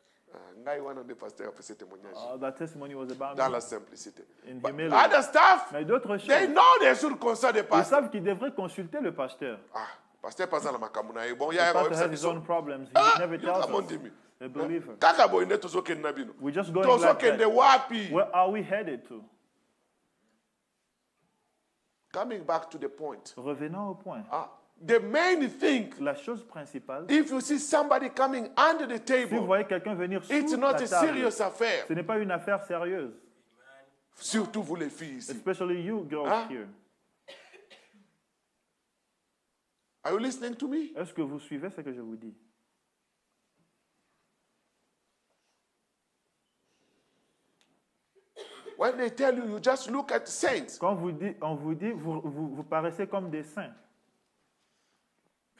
ngai wana de pastor a fait témoignage. that testimony was about Dans me la simplicité. in But humility. other stuff, Mais d'autres they choses, know they should consult the ils pastor. savent qu'ils devraient consulter le pasteur. Ah, Pasteur pas dans la makamuna bon The ya ba pastor has his own website. problems. He Ah, never you tells come on us. me. A believer. Kaka boy ne tozo ken nabino. We're just going Tozo like ken de that. wapi. Where are we headed to? Coming back to the point. Revenons au point. The main thing, La chose principale, if you see somebody coming under the si vous table, voyez quelqu'un venir sous it's la not a table, serious affair. ce n'est pas une affaire sérieuse. Surtout vous les filles ici. Especially you girls Hein? here. Are you listening to me? Est-ce que vous suivez ce que je vous dis? When they tell you, you just look at saints. Quand on vous dit, vous paraissez comme des saints.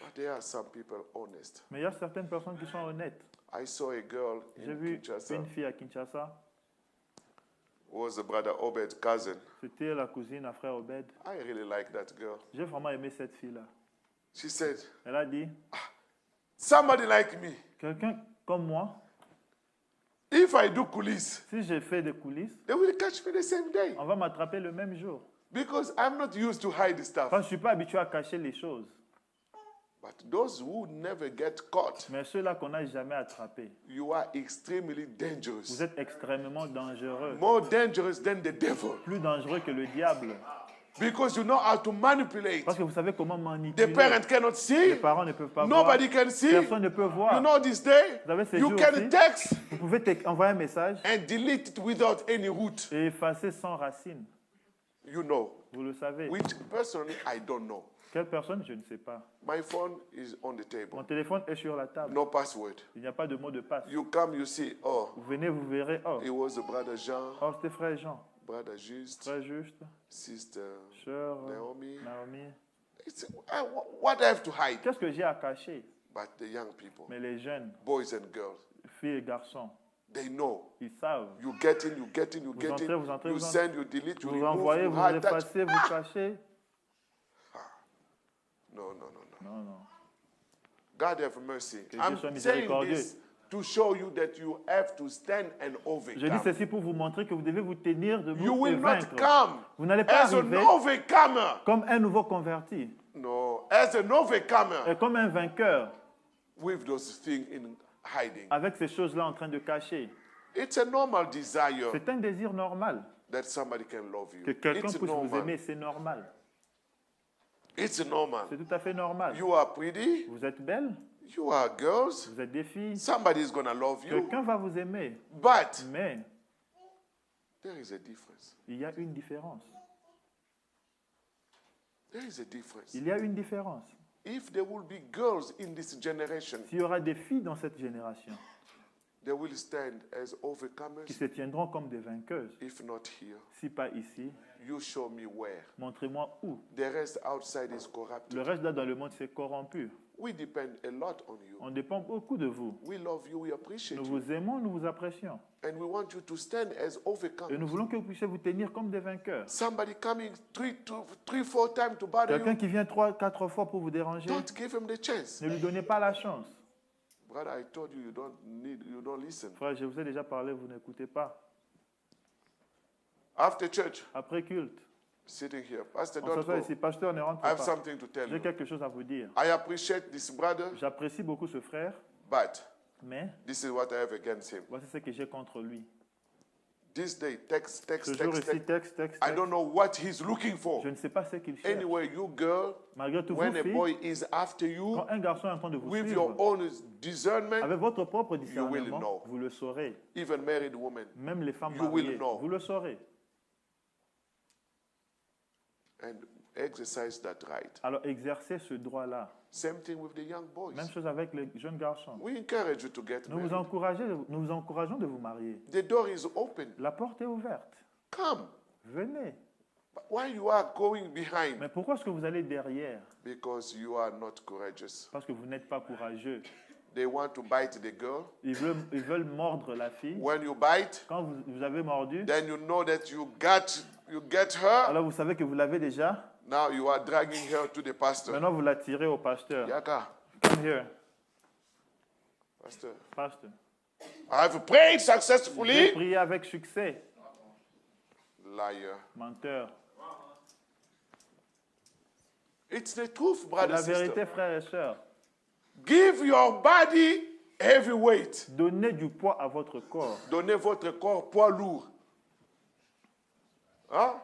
But there are some people honest. Mais il y a certaines personnes qui sont honnêtes. I saw a girl J'ai in vu Kinshasa une fille à Kinshasa. who was a brother Obed's cousin. C'était la cousine à frère Obed. I really like that girl. J'ai vraiment aimé cette fille-là. She said, Elle a dit, somebody like me, quelqu'un comme moi, if I do coulisses, si j'ai fait des coulisses, they will catch me the same day. on va m'attraper le même jour. Because I'm not used to hide stuff. Parce que je ne suis pas habitué à cacher les choses. But those who never get caught, Mais ceux-là qu'on n'a jamais attrapés, you are extremely vous dangerous. êtes extrêmement dangereux. More dangerous than the devil. Plus dangereux que le diable. Because you know how to manipulate. Parce que vous savez comment The manipuler. parent cannot Les see. parents ne peuvent pas voir. Nobody can see. Personne ne peut voir. You know this day, Vous avez ces you jours-ci. can text Vous pouvez envoyer un message and delete it without any root. et effacer sans racine. You know. Vous le savez. Which personally I don't know. Quelle personne? Je ne sais pas. My phone is on the table. Mon téléphone est sur la table. No password. Il n'y a pas de mot de passe. You come, you see, oh, Vous venez, vous verrez. Oh, it was the brother Jean, oh c'était frère Jean. brother Just, Très juste. sister Sœur Naomi. Naomi. It's, what I have to hide? Qu'est-ce que j'ai à cacher? But the young people, Mais les jeunes, boys and girls, filles et garçons, they know. ils savent. You get in, you get in, you Vous get entrez, in. vous entrez, You vous send, you delete, you Vous remove, envoyez, you vous hide that. effacez, vous cachez. No, no, no, no. Non, non. God have mercy. Que Dieu I'm soit saying miséricordieux. this to show you that you have to stand and Je dis overcome. ceci pour vous montrer que vous devez vous tenir You debout et will not vaincre. come Vous n'allez pas as an arriver overcomer. comme un nouveau converti No, as an overcomer et comme un vainqueur with those things in hiding. avec ces choses-là en train de cacher. It's a normal desire C'est un désir normal. that somebody can love you. Que quelqu'un It's puisse vous normal. aimer, c'est normal. It's normal. C'est tout à fait normal. You are pretty. Vous êtes belle, You are girls. vous êtes des filles. Somebody is going to love you. Quelqu'un va vous aimer. But Mais there is a difference. il y a une différence. There is a difference. Il y a une différence. If there will be girls in this generation, S'il y aura des filles dans cette génération they will stand as overcomers. qui se tiendront comme des vainqueuses, If not here, si pas ici, you show me where. montrez-moi où. The rest outside is Le corrupted. reste là dans le monde c'est corrompu. We depend a lot on you. On dépend beaucoup de vous. We love you. We appreciate Nous you. vous aimons, nous vous apprécions. And we want you to stand as Et nous overcomers. voulons que vous puissiez vous tenir comme des vainqueurs. Somebody coming three, four times to bother Quelqu'un you, qui vient 3, 4 fois pour vous déranger, don't give him the chance. ne lui donnez pas la chance. Brother, I told you, you don't listen. Frère, je vous ai déjà parlé, vous n'écoutez pas. After church, Après culte, sitting here, Pastor, on don't s'assoit go. ici. Pasteur, ne rentre I have pas. something to tell J'ai you. quelque chose à vous dire. I appreciate this brother, J'apprécie beaucoup ce frère, but mais this is what I have against him. voici ce que j'ai contre lui. This day, text. Ce jour ici, texte. I don't know what he's looking for. Je ne sais pas ce qu'il cherche. Anyway, you girl, Malgré tout, vous, when a filles, boy is after you quand un garçon est en train de vous with suivre, your own discernment, avec votre propre will discernement, know. vous le saurez. even married women, Même les femmes You will mariées, know. vous le saurez. and exercise that right. Alors exercez ce droit-là. Same thing with the young boys. Même chose avec les jeunes garçons. We encourage you to get Nous vous married. encourageons de vous marier. The door is open. La porte est ouverte. Come. Venez. But why you are going behind? Mais pourquoi est-ce que vous allez derrière? Because you are not courageous. Parce que vous n'êtes pas courageux. They want to bite the girl. Ils veulent mordre la fille. When you bite, Quand vous avez mordu, then you know that you get her. alors vous savez que vous l'avez déjà. Now you are dragging her to the pastor. Maintenant, vous la tirez au pasteur. Yaka, Come here, pastor. pasteur. I've prayed J'ai successfully. prié avec succès. Liar. Menteur. It's the truth, C'est brother la and sister. vérité, frères et sœurs. Give your body heavy weight. Donnez du poids à votre corps. Donnez votre corps poids lourd. Huh?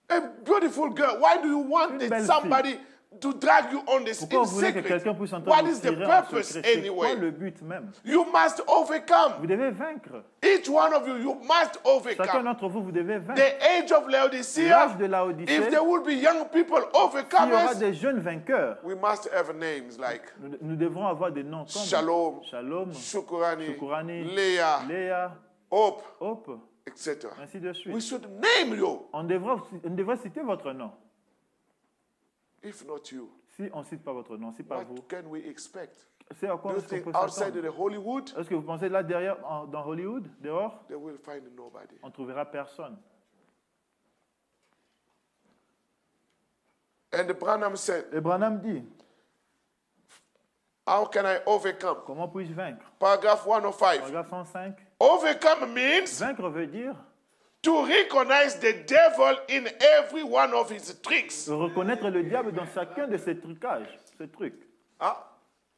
A beautiful girl. Why do you want Une that belle somebody to drag you on this Pourquoi in vous voulez que secret? quelqu'un puisse What entendre is the tirer en purpose secret? C'est quoi anyway? le but même? You must overcome. Vous devez vaincre. Each one of you, you must Chacun overcome. d'entre vous, vous devez vaincre. The age of Laodicea, L'âge de Laodicée, if there will be young people il y aura overcomers, des jeunes vainqueurs. we must have names like Nous devrons avoir des noms comme Shalom, Shalom, Shukurani, Shukurani, Leah, Léa, Hope, Hope, etc. ainsi de We suite. should name you. On devrait citer votre nom. If not you, Si on ne cite pas votre nom, si pas vous, what can we expect? c'est à quoi Do you est-ce qu'on think peut outside s'attendre? of the Hollywood, Est-ce que vous pensez là derrière, dans Hollywood, dehors, they will find nobody? on ne trouvera personne? And Branham said, Et Branham dit, how can I overcome? comment puis-je vaincre? Paragraph 105. Paragraphe 105. Overcome means Vaincre veut dire to recognize the devil in every one of his tricks. reconnaître le diable dans chacun de ses trucages, ses trucs. Ah,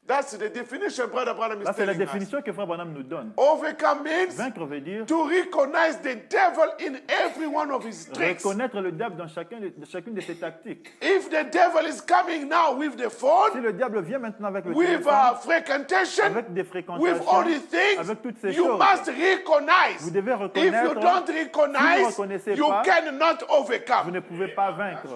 that's the definition Brother Branham is Là, c'est la telling us. définition que Frère Branham nous donne. Overcome means Vaincre veut dire to recognize the devil in every one of his tricks. reconnaître le diable dans chacune de ses tactiques. If the devil is coming now with the Si phone, le diable vient maintenant avec le with téléphone, frequentation, avec des with fréquentations, all these things, avec toutes ces you choses, must recognize. vous devez If you reconnaître. don't Si vous ne recognize, reconnaissez you pas, cannot vous overcome. ne pouvez pas vaincre.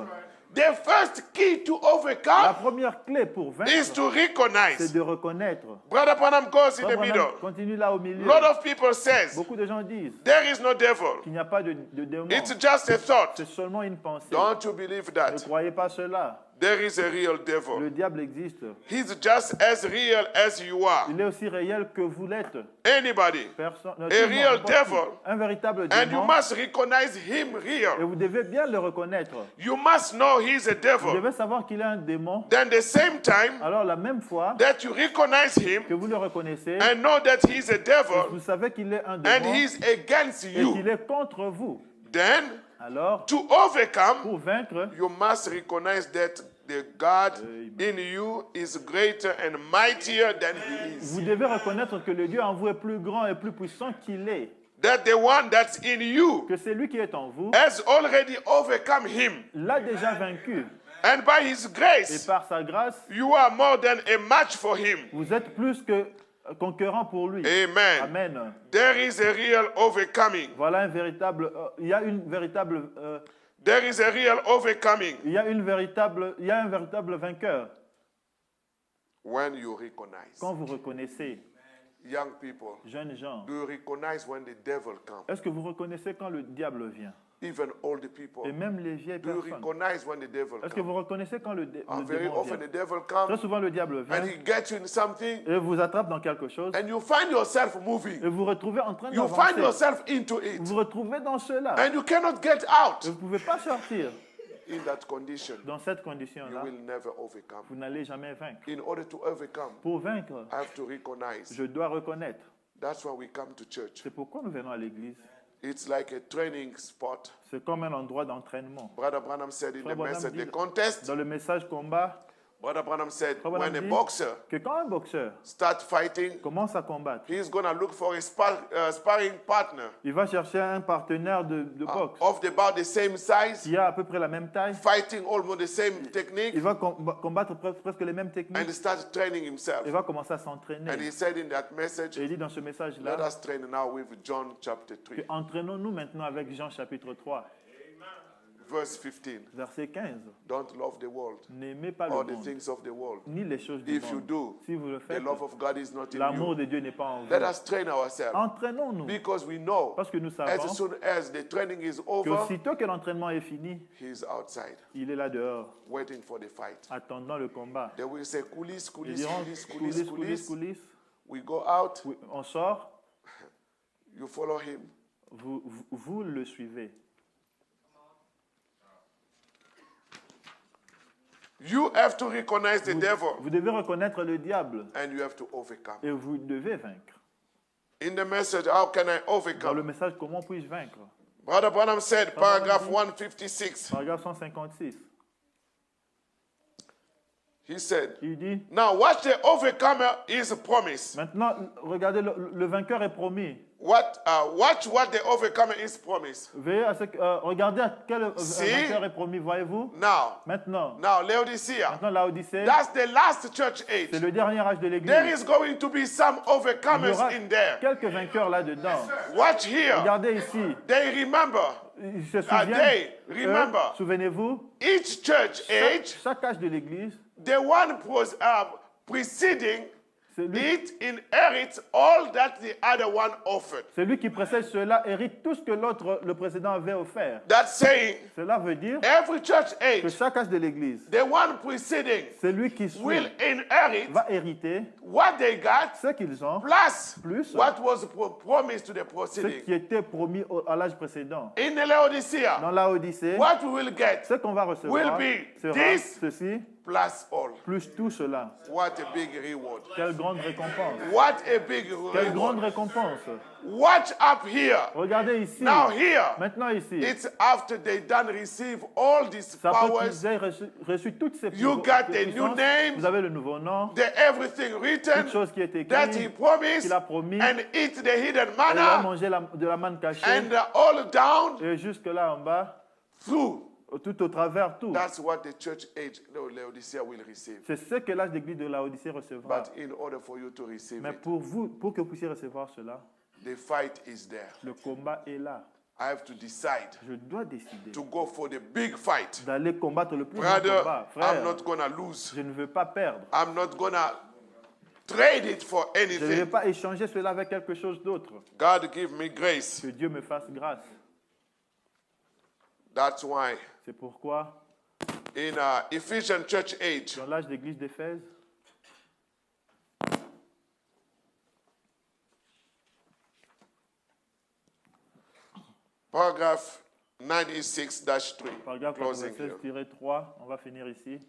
The first key to La overcome première clé pour is vaincre, to c'est recognize. de reconnaître. Brother Branham goes in Frère the Branham middle. continue là au milieu. A lot of people says Beaucoup de gens disent there is no devil. qu'il n'y a pas de démon. It's just a thought. C'est seulement une pensée. Don't you believe Ne that? croyez pas cela. There is a real devil. Le diable existe. He's just as real as you are. Il est aussi réel que vous l'êtes. Anybody. Personne, A real devil. Un véritable And you démon. must recognize him Et real. vous devez bien le reconnaître. You must know he's a Vous devil. devez savoir qu'il est un démon. Then the same time Alors la même fois that you recognize him que vous le reconnaissez, and know that he's a devil vous savez qu'il est un and démon he's against et you, qu'il est contre vous. then Alors, to overcome, pour vaincre, you must recognize that the God in you is greater and mightier than he is. vous devez reconnaître que le Dieu en vous est plus grand et plus puissant qu'il est. That the one that's in you Que c'est lui qui est en vous has already overcome him. l'a déjà vaincu. And by his Et grace, par sa grâce, you are more than a match for him. vous êtes plus que conquérant pour lui. Amen. Amen. There is a real overcoming. Voilà un véritable. Il y a une véritable. There is a real overcoming Il y a un véritable vainqueur when you recognize. quand vous reconnaissez, Young people, jeunes gens. do you recognize when the devil comes? Est-ce que vous reconnaissez quand le diable vient? Even older people, Et même les vieilles do you personnes. recognize when the devil Est-ce que comes? vous reconnaissez quand le Very démon often vient? the devil Très comes souvent, le diable vient and he gets you in something et vous attrape dans quelque chose and you find yourself et moving. vous vous retrouvez en train You find d'avancer. yourself into Vous it vous retrouvez dans cela and you cannot get out. et vous ne pouvez pas sortir. In that condition, Dans cette you condition-là, will never overcome. vous n'allez jamais vaincre. In order to overcome, Pour vaincre, I have to recognize. je dois reconnaître. That's why we come to church. C'est pourquoi nous venons à l'église. It's like a training spot. C'est comme un endroit d'entraînement. Brother Branham said in Frère the Branham message, dit the contest, dans le message combat Brother Branham said, Frère when Branham a dit boxer que quand un boxeur starts fighting, commence à combattre, he's going to look for a sparring partner il va chercher un partenaire de boxe of about the same size, qui a à peu près la même taille. fighting almost the same technique, Il va combattre presque les mêmes and techniques. he starts training himself. Il va commencer à And s'entraîner. he said in that message, Et il dit dans ce let message-là us train now with John chapter 3, que entraînons-nous maintenant avec Jean chapitre 3, verse 15. verset 15. Don't love the world N'aimez pas le or the monde, things of the world. ni les choses du If you monde. do, Si vous le the faites, love of God is not in l'amour you. de Dieu n'est pas en vous. Let us train ourselves Entraînons-nous, because we know parce que nous as savons soon as the training is que over, aussitôt que l'entraînement est fini, he's outside il est là dehors, waiting for the fight. attendant le combat. They will say, coulisses, Ils coulisses, diront coulisses, coulisses, coulisses, coulisses, coulisses. coulisses. We go out, Oui, on sort, you follow him. vous le suivez. You have to recognize the devil Vous devez reconnaître le diable and you have to overcome. et vous devez vaincre. In the message, how can I Dans le overcome? message, comment puis-je vaincre? Brother Branham said, Branham paragraph dit- 156, Paragraphe 156. He said, Il dit, now watch the overcomer is promised. maintenant, regardez, le vainqueur est promis. Watch what the overcomer is promised. Veillez à ce que, regardez à quel See? vainqueur est promis, voyez-vous? Now, Maintenant, Laodicea, maintenant la Odyssée, that's the last church age. c'est le dernier âge de l'Église. There is going to be some Il y overcomers aura in there. quelques vainqueurs là-dedans. Watch here. Regardez ici. They remember. Ils se They souviennent. remember. Souvenez-vous, Each church age, chaque âge de l'Église, the one preceding celui, it inherits all that the other one offered. celui qui précède cela hérite tout ce que l'autre, le précédent avait offert. That's saying Cela veut dire every church que age, chaque âge de l'Église, the one preceding celui qui suit will inherit va hériter what they got ce qu'ils ont, plus what was promised to the ce preceding. qui était promis à l'âge précédent. In the Laodicea, Dans la Odyssée, what we will get ce qu'on va recevoir will be sera this ceci, plus all. plus tout cela. What a big reward. Quelle grande récompense. What a big Quelle grande reward. récompense. Watch up here. Regardez ici. Now here, Maintenant ici. it's after they done receive all these Ça peut powers, qu'ils aient reçu toutes ces You got a puissances. new name. Vous avez le nouveau nom. the everything written Toute chose qui est écrite. that he promised, Qu'il a promis. and eat the hidden Et va manna, manger de la manne cachée. and all down Et jusque là en bas. through. Tout au travers, tout. That's what the church age, no, Laodicea will receive. C'est ce que l'âge d'église de la Odyssée recevra. But in order for you to receive Mais it, pour vous, pour que vous puissiez recevoir cela, the fight is there. le combat est là. I have to decide Je dois décider to go for the big fight. d'aller combattre le plus grand Brother, combat. I'm Frère, not going to lose. je ne veux pas perdre. I'm not going to trade it for Je ne vais anything. pas échanger cela avec quelque chose d'autre. God give me grace. Que Dieu me fasse grâce. That's why C'est pourquoi, in Ephesian church age, dans l'âge d'église d'Éphèse, paragraph 96-3, paragraphe closing here. 96-3, on va finir ici.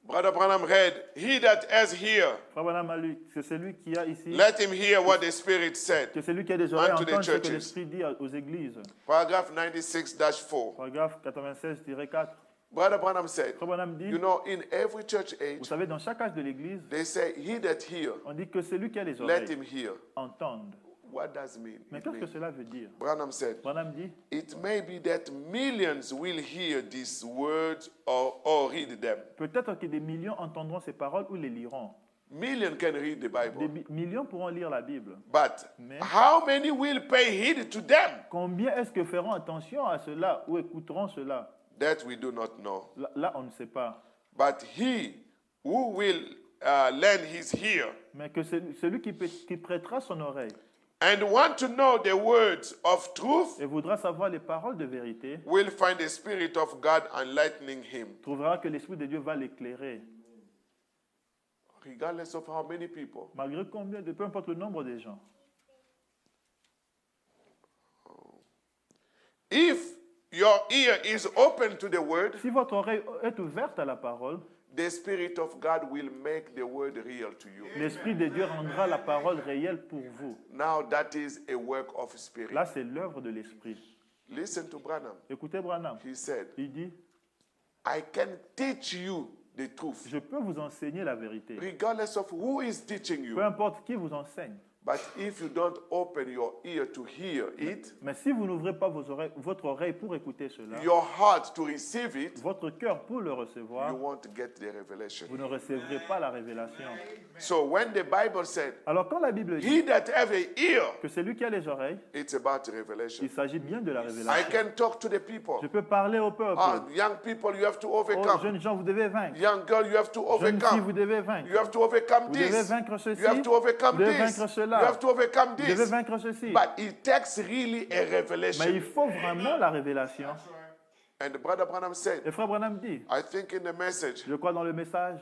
Brother Branham read, he that has here, Frère Branham a lu que celui qui a ici, let him hear what the Spirit said. que celui qui a des oreilles Unto the entende ce que churches. l'Esprit dit aux églises. Paragraph 96-4. Paragraphe 96-4. Brother Branham said, Frère Branham dit, you know, in every church vous age, savez, dans chaque âge de l'église, they say, he that hear, on dit que celui qui a les let oreilles him hear. entende. What does it mean? Mais It qu'est-ce que means- cela veut dire? Branham said, Branham dit, it may be that millions will hear these words or read them. peut-être que des millions entendront ces paroles ou les liront. Millions can read the Des Bible. millions pourront lire la Bible. But Mais- how many will pay heed to them? Combien est-ce que feront attention à cela ou écouteront cela? That we do not know. Là, on ne sait pas. But he who will lend his ear Mais que celui qui prêtera son oreille and want to know the words of truth et voudra savoir les paroles de vérité, will find the Spirit of God enlightening him, trouvera que l'Esprit de Dieu va l'éclairer. regardless of how many people. Malgré combien, peu importe le nombre des gens. If your ear is open to the word, Si votre oreille est ouverte à la parole, the Spirit of God will make the word real to you. l'Esprit de Dieu rendra la parole réelle pour vous. Now that is a work of spirit. Là, c'est l'œuvre de l'Esprit. Listen to Branham. Écoutez Branham. He said, Il dit, I can teach you the truth, je peux vous enseigner la vérité. regardless of who is teaching Peu you. importe qui vous enseigne. But if you don't open your ear to hear it, Mais si vous n'ouvrez pas votre oreille pour écouter cela, your heart to receive it, votre cœur pour le recevoir, you won't get the revelation. vous ne recevrez pas la révélation. So when the Bible said, Alors quand la Bible dit he that have a ear, que celui qui a les oreilles, it's about revelation. il s'agit bien de la I révélation. can talk to the people. Je peux parler au peuple. Young people, you have to Oh, overcome. jeunes gens, vous devez vaincre. Young girl, you have to Jeunes filles, vous overcome. devez vaincre. You have to overcome Vous devez this. vaincre ceci. You have to overcome Vous devez this. vaincre cela. You have to overcome Vous devez this. vaincre ceci. But it takes really a Mais il revelation. faut vraiment la révélation. And Brother Branham said, Et Frère Branham dit, I think in the message, je crois dans le message,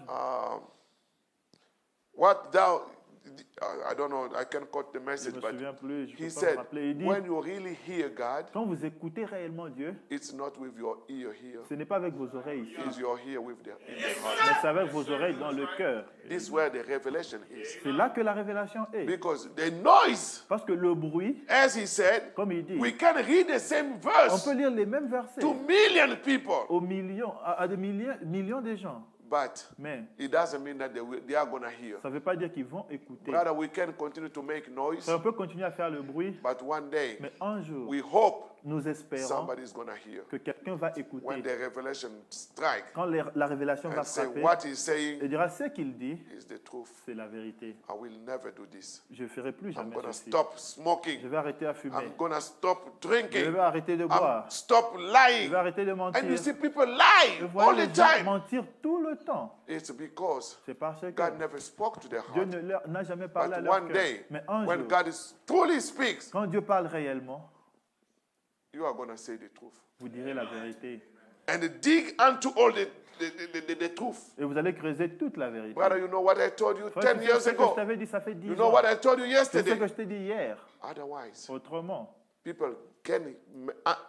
what thou, I don't know, I can't quote the je message, ne me but souviens plus, je he ne peux pas me said, rappeler. Il dit, when you really hear God, quand vous écoutez réellement Dieu, it's not with your ear here, ce n'est pas avec vos oreilles ici, it's your ear with the in the heart. mais c'est avec vos oreilles dans le cœur. This is where the revelation is. C'est là que la révélation est. Because the noise, Parce que le bruit, as he said, comme il dit, we can read the same on verse peut lire les mêmes versets to million people. aux millions, à des millions de gens. But Mais it doesn't mean that they are going to hear. ça ne veut pas dire qu'ils vont écouter. Brother, we can continue to make noise, Ça, on peut continuer à faire le bruit, but one day mais un jour, we hope nous espérons somebody is going to hear. que quelqu'un va When écouter. the revelation strike Quand la révélation va and say frapper, what he's saying il dira ce qu'il dit, is the truth. c'est la vérité. I will never do this. Je ne ferai plus I'm jamais going to ceci. stop Je smoking. vais arrêter à fumer. I'm going to stop Je drinking. vais arrêter de I'm boire. stop Je lying. vais arrêter de And you mentir. see people Je lying vois all les the gens time. mentir tout le temps. It's because C'est parce que God never spoke to their Dieu heart. n'a jamais parlé à But leur one cœur. day, Mais un when jour, God truly speaks, quand Dieu parle réellement, you are going to say the truth. vous direz la vérité. And dig unto all the truth. Et vous allez creuser toute la vérité. Brother, you know what I told you Frère, 10 tu sais years ce que je ago? t'avais dit, ça fait 10 You know ans. what I told you C'est ce que yesterday? je t'ai dit hier. Otherwise, Autrement, people can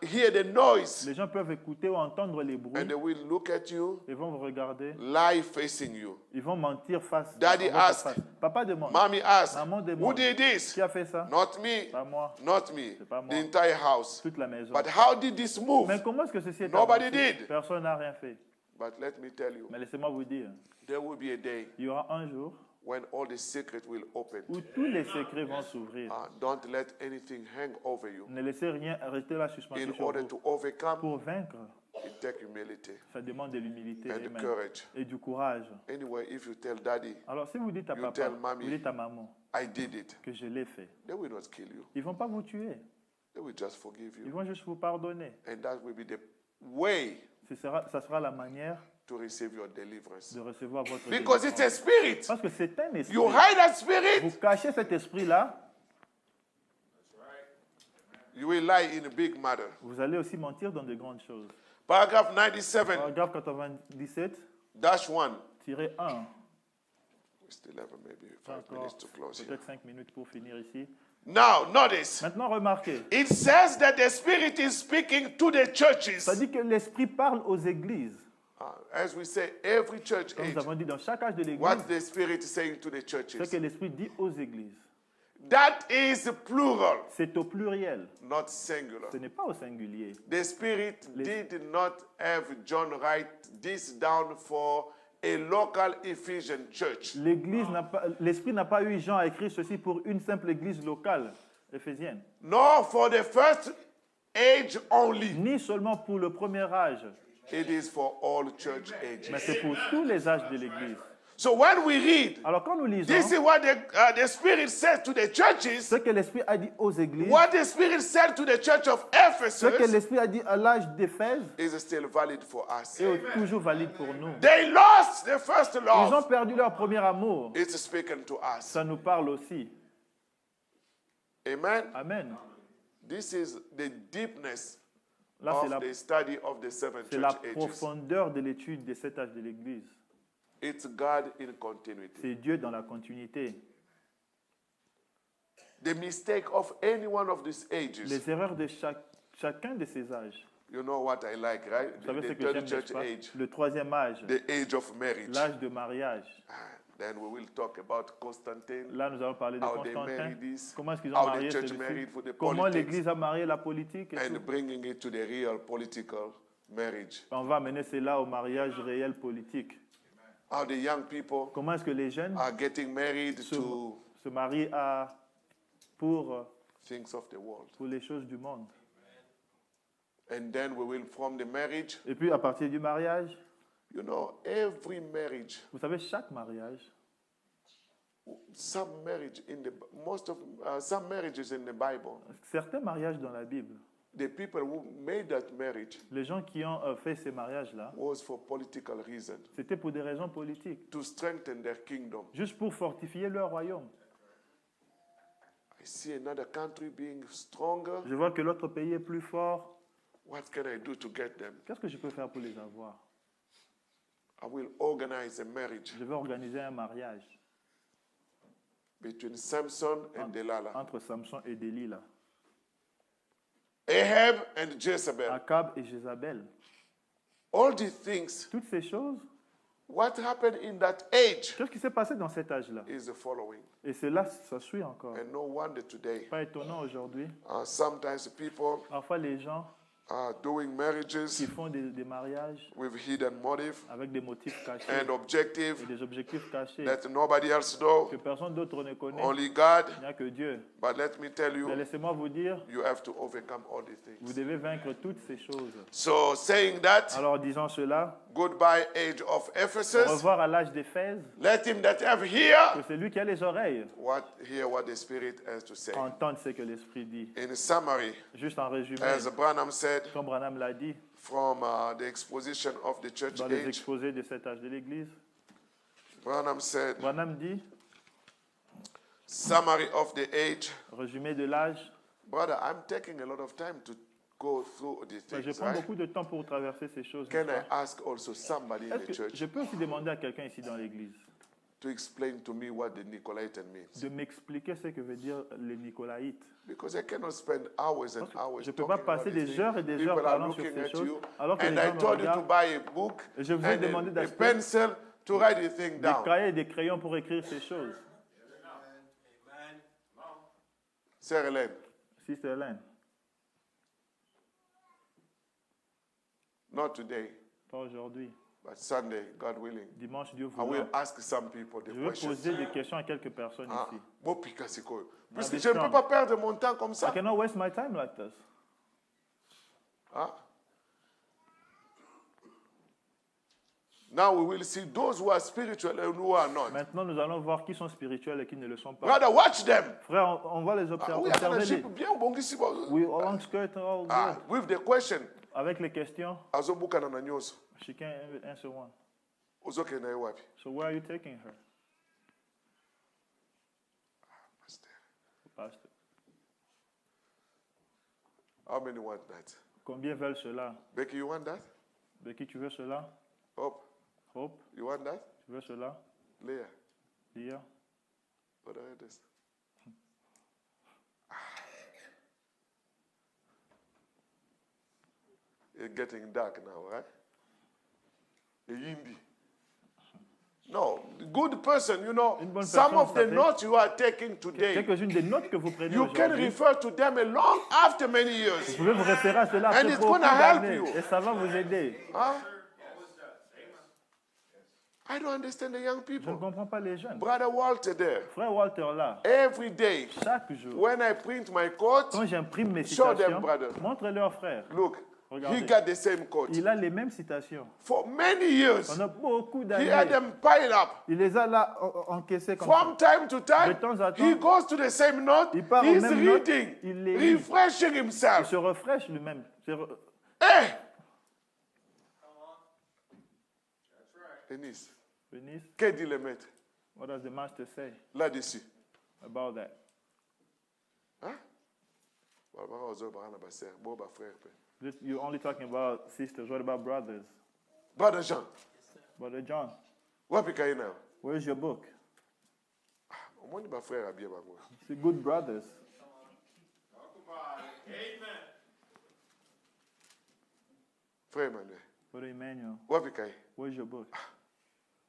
hear the noise les gens peuvent écouter ou entendre les bruits. and they will look at you, Ils vont vous regarder. lie facing you. Ils vont mentir face Daddy à votre ask. face. Papa demande. Mommy asked, Maman who demande. did this? Qui a fait ça? Not me. Pas moi. Not me. C'est pas moi. The entire house. Toute la maison. But how did this move? Mais comment est-ce que ceci est Nobody avancé? did. Personne n'a rien fait. But let me tell you, Mais laissez-moi vous dire, there will be a day il y aura un jour when all the secrets will open. où tous les secrets vont s'ouvrir. Don't let anything hang over you. Ne laissez rien rester là suspendu In sur order vous. to overcome, Pour vaincre, it takes humility ça demande de l'humilité and amen, courage. et du courage. Anyway, if you tell daddy, Alors si vous dites à You papa, tell mommy. vous dites à maman I did it, que je l'ai fait, they will not kill you. ils ne vont pas vous tuer. They will just forgive Ils you. vont juste vous pardonner. And that will be the way Ça sera la manière to receive your deliverance. de recevoir votre Because it's a délivrance. spirit. Parce que c'est un esprit. You hide that spirit, Vous cachez cet esprit-là, you will lie in a big matter. vous allez aussi mentir dans de grandes choses. Paragraph 97, Paragraphe 97, dash 1. tiré 1. We still have maybe 5 Encore minutes to close here. peut-être 5 minutes pour finir ici. Now, notice. Maintenant, remarquez. It says that the Spirit is speaking to the churches. Ça dit que l'esprit parle aux églises. As we say, every church Comme age, nous avons dit dans chaque âge de l'église, what the Spirit is saying to the c'est churches. que l'esprit dit aux églises. That is plural, C'est au pluriel. not singular. Ce n'est pas au singulier. The Spirit did not have John write this down for a local Ephesian church. L'esprit n'a pas eu Jean à écrire ceci pour une simple église locale éphésienne, Nor for the first age only. ni seulement pour le premier âge, It is for all church mais ages. c'est pour tous les âges de l'église. So when we read, Alors quand nous lisons this is what the Spirit said to the churches, ce que l'esprit a dit aux églises, what the Spirit said to the church of ce que Ephesus l'esprit a dit à l'âge d'Éphèse is still valid for us. est toujours valide pour nous. They lost the first Ils ont love. perdu leur premier amour. It's speaking to us. Ça nous parle aussi. Amen. Amen. This is the deepness Là, of the study of the seven c'est la church ages. profondeur de l'étude de cet âge de l'Église. It's God in continuity. C'est Dieu dans la continuité. The mistake of any one of these ages, Les erreurs de chacun de ces âges. you know what I like, right? Vous savez ce The que third j'aime, church n'est-ce pas? age, Le troisième âge, the age of marriage. l'âge de mariage. Then we will talk about Constantine, Là, nous allons parler de how they Constantin. married this, Comment est-ce qu'ils ont how the marié church celui-ci? married for the Comment politics, l'Église a marié la politique et and tout. bringing it to the real political marriage. On va amener cela au mariage réel politique. How the young people Comment est-ce que les jeunes are getting married to se marient pour things of the world. les choses du monde. And then we will, from the marriage, Et puis, à partir du mariage, you know, every marriage, vous savez, chaque mariage, some marriage in the some marriages in the Bible, certains mariages dans la Bible, the people who made that marriage les gens qui ont fait ces mariages-là, was for political reason, c'était pour des raisons politiques, to strengthen their kingdom. juste pour fortifier leur royaume. I see another country being stronger. Je vois que l'autre pays est plus fort. What can I do to get them? Qu'est-ce que je peux faire pour les avoir? I will organize a marriage Je vais organiser un mariage between Samson and Delilah, entre Samson et Delilah, Ahab and Jezebel. Akab et Jézabel. All these things, Toutes ces choses, what happened in that age qu'est-ce qui s'est passé dans cet âge-là? is the following. Et cela, ça suit encore. And no wonder today, Pas étonnant aujourd'hui. sometimes people, Parfois, les gens, doing qui marriages font des mariages with hidden motive avec des motifs cachés and objective et des objectifs cachés that nobody else knows, que personne d'autre ne connaît. only God. Il n'y a que Dieu. But let me tell Mais you, laissez-moi vous dire, you have to overcome all these vous things. devez vaincre toutes ces choses. So saying that, Alors disant cela, goodbye age of au Ephesus. revoir à l'âge d'Éphèse, Let him that have que ear, celui qui a les oreilles hear what the Spirit has to say. entende ce que l'Esprit dit. In summary, Juste en résumé, as Branham said, comme Branham l'a dit from the exposition of the church dans les age, exposés de cet âge de l'Église, Branham said, Branham dit, summary of the age. résumé de l'âge, Brother, I'm taking a lot of time to go through these je things, prends right? beaucoup de temps pour traverser ces choses. Can I n'est-ce pas? ask also somebody in Est-ce the que church je peux aussi demander à quelqu'un ici dans l'Église to explain to me what the Nicolaitan means? de m'expliquer ce que veut dire les Nicolaïtes? Because I cannot spend hours and hours Je ne peux pas talking passer about these des things. heures et des heures People are parlant sur looking ces at choses, you, alors que and les I gens me told you to regardent. buy a book Et je vous ai and demandé a d'acheter pencil to write the thing des down. cahiers et des crayons pour écrire ces choses. Sir Hélène, Sister Hélène, not today, pas aujourd'hui. but Sunday, God willing. Dimanche, Dieu I will voulant. ask some people the Je veux questions. poser des questions à quelques personnes Ah, ici. bon, Pika, c'est quoi? Puisque des je ne peux chambres. pas perdre mon temps comme I ça. cannot waste my time like this. Ah. Now we will see those who are spiritual and who are not. Maintenant, nous allons voir qui sont spirituels et qui ne le sont pas. Brother, watch them. Frère, on va les Ah, observer. oui, on a Observez-les. bien bon ici, bon. We all skirt all Ah, good. with the question, Avec les questions, azobuka na nyonso. she can answer one. Uzoke na wapi? So where are you taking her, Pastor. pastor? How many want that? Combien veulent cela? Becky, you want that? Becky, tu veux cela? Hope, Hope, you want that? tu veux cela? Leah, Lia? what are this? It's getting dark now, right? A yindi. No, good person, you know, Une bonne some personne, of the ça fait- notes you are taking today, Quelques-unes des notes que vous prenez you can aujourd'hui, refer to them a long after many vous years. pouvez vous référer à cela And après it's beaucoup gonna help d'années. you. Et ça va vous aider. Huh? I don't understand the young Je ne people. comprends pas les jeunes. Brother Walter there, Frère Walter là, every day, chaque jour, when I print my quote, quand j'imprime mes Show them, citations, brother. montre-leur frère. look, Regardez. he got the same quote. Il a les mêmes citations. For many years, Pendant beaucoup he had d'années, them piled up. il les a là encaissés comme From ça. time to time, De temps à temps, he goes to the same note, il part aux he's mêmes notes, reading, il les lit. refreshing Il himself. se rafraîchit lui-même. Hey! Denise, Venice, que dit le maître what does the master say là-dessus? about that? Hein? Barbara ozo barana ba sœur, bo ba frère pe. You're only talking about sisters. What about brothers? Brother Jean, Brother John, wapi kai now? where's your book? Omoni ba frère abie bango. C'est good brothers. Frère Emmanuel, Brother Emmanuel, wapi kai? where's your book?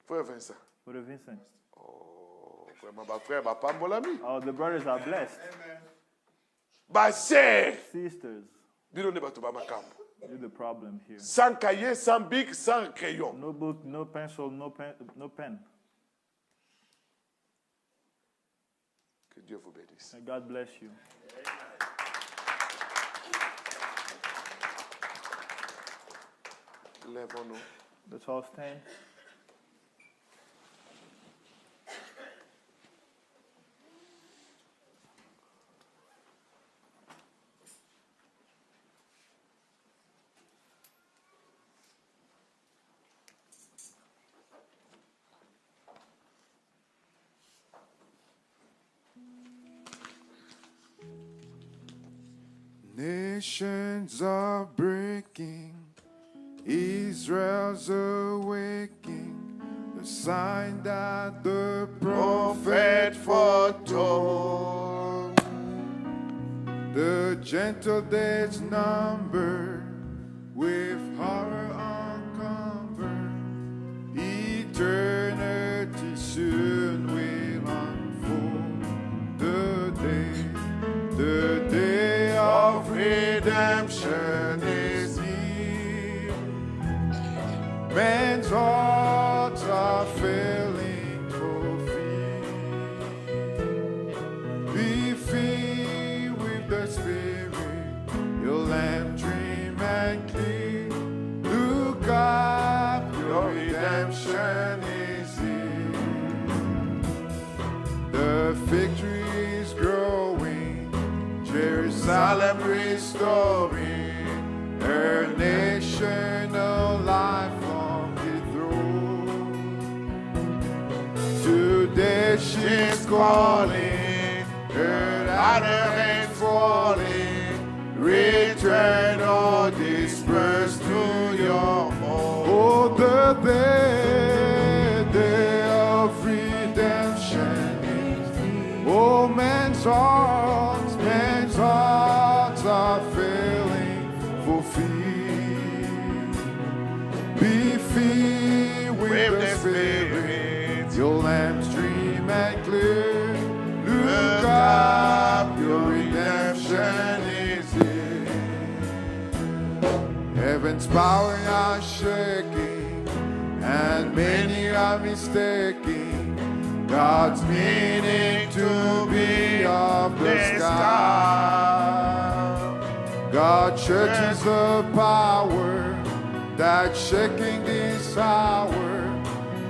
Frère Vincent. Brother Vincent. Oh, vraiment ba frère ba pambola mi. Oh, the brothers are blessed. Ba sœur, Sisters, bino ne bato ba makambo. you're the problem here. Sans cahier, sans bic, sans crayon. No book, no pencil, no pen. Que Dieu vous bénisse. May God bless you. Lèvons-nous. Let's all stand. Nations are breaking, Israel's awaking, the sign that the prophet foretold. The gentle days numbered, with horror uncovered, eternity soon will unfold. The day of redemption is Man's hearts are failing for fear. Be filled with the Spirit, your lamp dream and clear. Look up, your redemption is here. The victory is growing, Jerusalem restoring, her nation alive from the throne. Today she's calling, her latter rain falling, return all dispersed to your home. Oh, the day of redemption is near. Oh, men's hearts are failing for fear. Be filled with the Spirit, your lamps dream and clear. Look up, your redemption is here. Heaven's power are shaking, and many are mistaking God's meaning to be of the sky. God churches the power that's shaking this hour.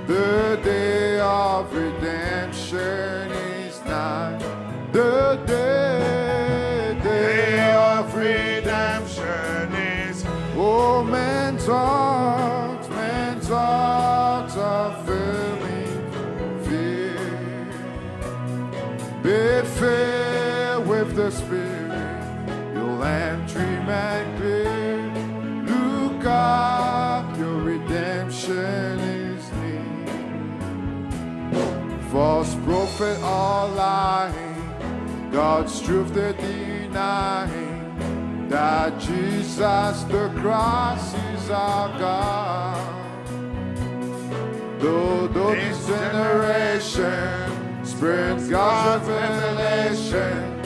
The day of redemption is nigh. The day of redemption is. Oh, men's hearts are filling fear. Be filled with the Spirit, your lamp dream and clear. Look up, your redemption is near. False prophet are lying, God's truth they're denying, that Jesus the Christ is our God. Though this generation spreads God's revelation,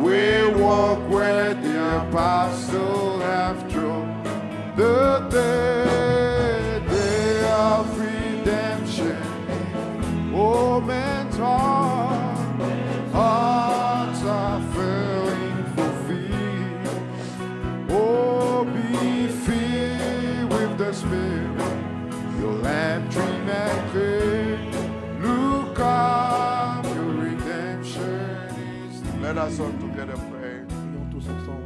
we walk where the apostles have trod. The day of redemption, oh, men's hearts are filling for fear. Oh, be filled with the Spirit, your lamp dream and clear. Look up, your redemption is near. Let us all together pray. Prions tous ensemble.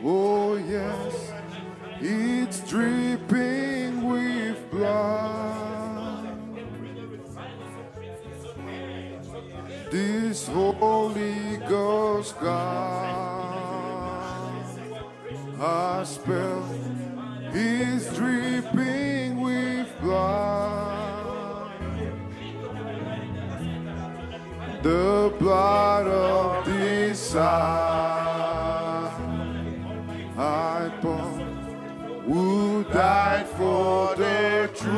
Oh yes, it's dripping with blood. This Holy Ghost God, a spell is dripping with blood. The blood of this I born, who died for the truth.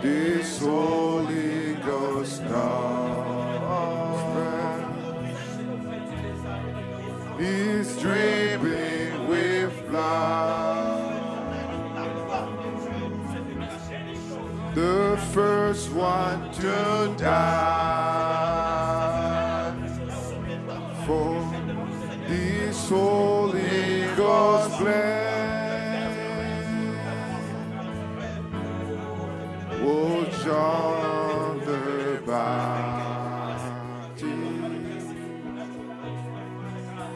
This Holy Ghost gospel is dripping with blood. The first one to die for this Holy Ghost plan. Oh, John the Baptist,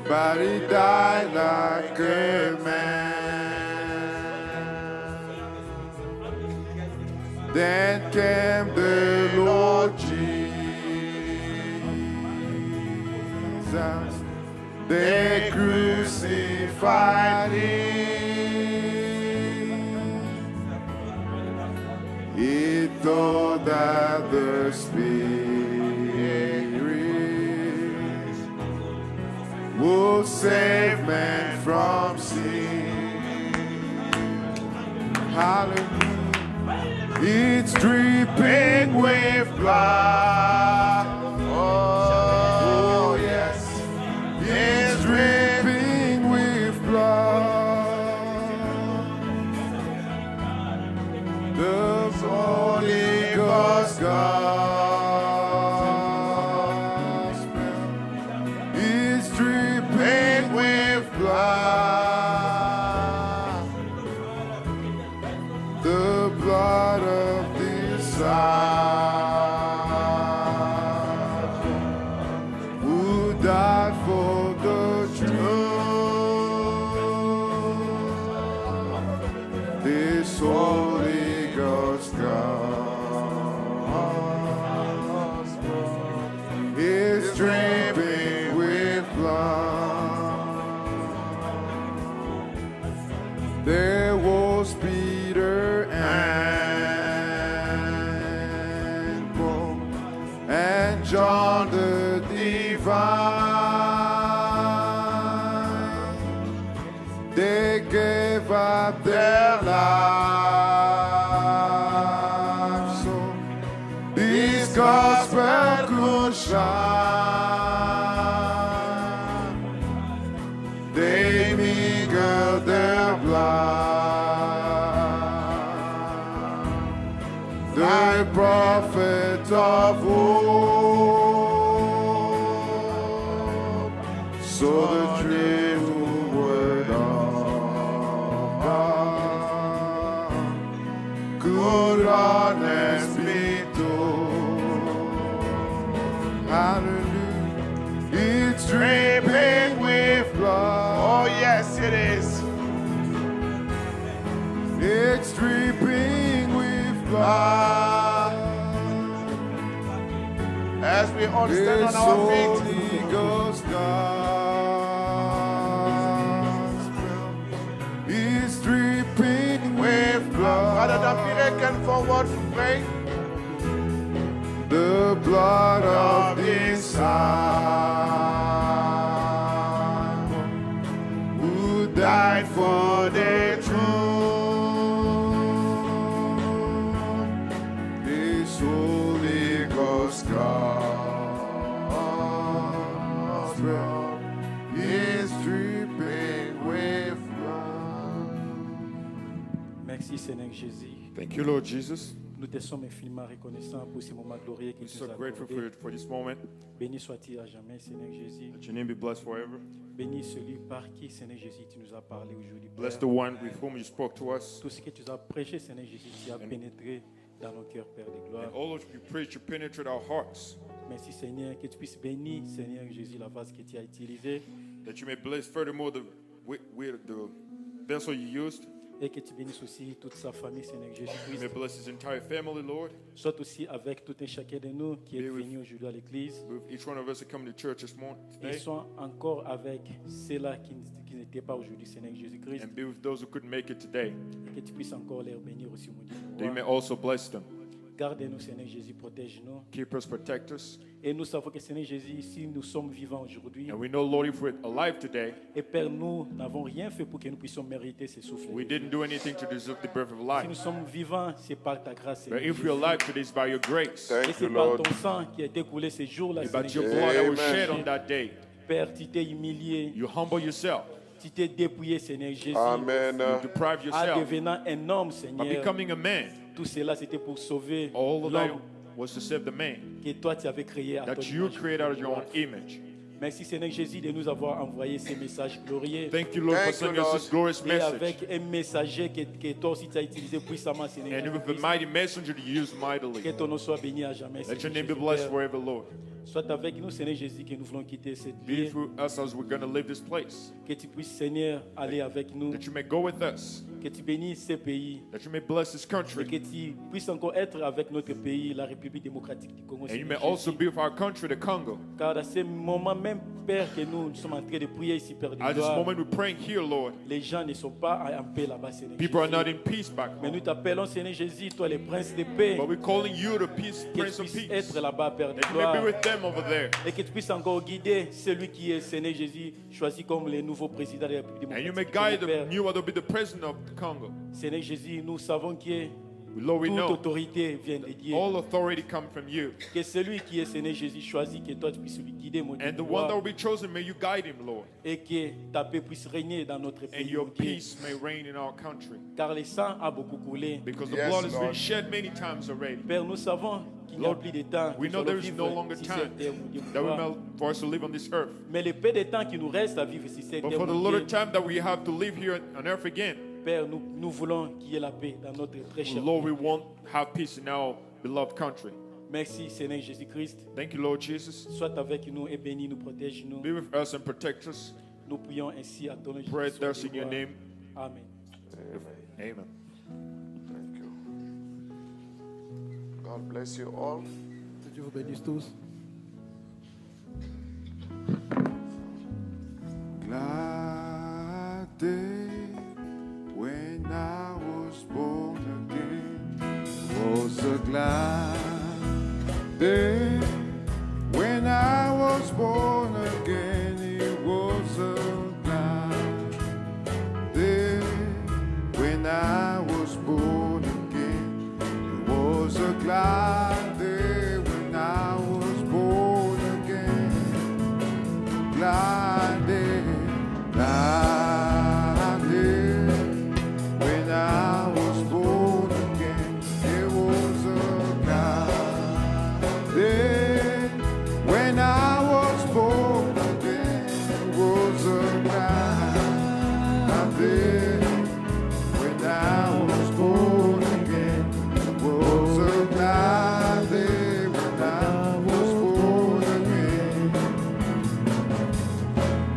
but he died like a man. Then came the Lord Jesus. They crucified him. He thought that the Spirit would save man from sin. Hallelujah. It's dripping with blood. Oh, yes. It's dripping with blood. The Holy Ghost gospel is dripping with blood. The blood of disciple who died for the truth. This Holy Ghost gospel is dripping with blood. There was Peter and Paul and John the Divine. They gave up their lives so this gospel could shine. They mingled their blood. The prophet of old, so the true word of God could honestly told. Hallelujah, it's dripping with blood. Oh, yes, it is. It's dripping with blood. As we all stand This on our feet, Holy Ghost gospel is dripping with Brother blood. Peter can forward to pray. The blood of disciple who died for the truth. This Holy Ghost gospel is dripping with blood. Merci Seigneur Jésus. Thank you, Lord Jesus. Nous te sommes infiniment reconnaissants pour ces moments glorieux que We're tu so nous as grateful accordés. for this moment. Béni sois-tu à jamais, Seigneur Jésus. That your name be blessed forever. Béni celui par qui, Seigneur Jésus, tu nous as parlé aujourd'hui. Bless Père. the one with whom you spoke to us. Tout ce que tu as prêché, Seigneur Jésus, tu as pénétré dans nos cœurs, Père de gloire. And all of you preach, you penetrate our hearts. Merci Seigneur, que tu puisses bénir, Seigneur Jésus, la vase que tu as utilisée That you may bless furthermore the vessel you used. et que tu bénisses aussi toute sa famille, Seigneur You may Jésus-Christ. bless his entire family, Lord. Sois aussi avec tout un chacun de nous qui est Be with- venu aujourd'hui à l'église. With each one of us that come to church this morning Et today. sois encore avec ceux-là qui n'étaient pas aujourd'hui, Seigneur Jésus-Christ. And be with those who couldn't make it today. Et que tu puisses encore les bénir aussi, mon Dieu. That you may also bless them. Garde-nous, Seigneur Jésus, protège-nous. Keep us, protect us. Et nous savons que, Seigneur Jésus, si nous sommes vivants aujourd'hui, And we know, Lord, if we're alive today, et Père, nous n'avons rien fait pour que nous puissions mériter ce souffle. we didn't do anything to deserve the breath of Si nous life. sommes vivants, c'est par ta grâce, But Seigneur if we're Jésus. alive today, it's by your grace. Et Thank c'est you, par Lord. ton sang qui a été coulé ces jours-là, About Seigneur your blood that was Amen. shed on that day. Père, tu t'es humilié, You humble yourself. tu t'es dépouillé, Seigneur Jésus, Amen. You deprive en yourself devenant un homme, by Seigneur. becoming a man. Tout cela, c'était pour sauver All of that l'homme was to save the man que toi, tu avais créé à ton that you image. created out of your own image. Merci, Seigneur Jésus, de nous avoir envoyé ces messages glorieux. Thank you, Lord, for Thank sending you, us Lord. this glorious Et message. avec un messager que toi aussi tu as utilisé puissamment, Seigneur. And with the Jésus-Christ. mighty messenger that you use Que mightily. ton nom soit béni à jamais. Let your Seigneur name be Jésus, blessed Père. forever, Lord. Sois avec nous, Seigneur Jésus, que nous voulons quitter cette Be vie. through us as we're going to leave this place. Que tu puisses, Seigneur, aller avec nous. That you may go with us. Que tu bénisses ces pays. That you may bless this Et country. que tu puisses encore être avec notre pays, la République démocratique du Congo. And you may Seigneur also Jésus. be with our country, the Congo. Car à ce moment même, Père, que nous sommes en train de prier ici, Père de At this gloire, moment we're praying here, Lord, les gens ne sont pas en paix là-bas, Seigneur people are Jésus. not in peace back Mais home. nous t'appelons, Seigneur Jésus, toi le prince de paix, But we're calling you the peace, que Prince tu of puisses Peace. être là-bas, Père de That you may gloire. be with them over there. Et que tu puisses encore guider celui qui est, Seigneur Jésus, choisi comme le nouveau président de la République And you may démocratique guide du Congo, the Père. new one to be the president of the Congo. Seigneur Jésus, nous savons que Lord, we toute know autorité vient de Dieu. all authority comes from you. Que celui qui est, Seigneur Jésus, choisi, que toi tu puisses lui guider, mon Dieu, And the de one gloire. that will be chosen, may you guide him, Lord. Et que ta paix puisse régner dans notre And pays, your mon Dieu. peace may reign in our country. Car le sang a beaucoup coulé. Because the Yes, blood has been Lord. shed many times already. Père, nous savons qu'il n'y a Lord, plus de temps. We que know nous there allons is vivre no longer sur time cette terre, mon Dieu, mon that we gloire. may, for us to live on this earth. Mais le peu de temps qui nous reste à vivre sur cette But terre, for the mon little Dieu, time that we have to live here on earth again, Père, nous voulons qu'il y ait la paix dans notre très cher Lord, pays. we won't have peace in our beloved country. Merci, Seigneur Jésus-Christ. Thank you, Lord Jesus. Sois avec nous et bénis-nous, protège-nous. Be with us and protect us. Nous prions ainsi à ton nom. Pray Jésus, sois thus in your gloire. name. Amen. Amen. Thank you. God bless you all. Que Dieu vous bénisse tous. Glad day when I was born again. Was a glad day when I was born again. It was a glad day when I was born again. It was a glad day when I was born again. Glad day, when I was born again. It was a glad day when I was born again. It was a glad day when I was born again. It was a glad day when I was born again.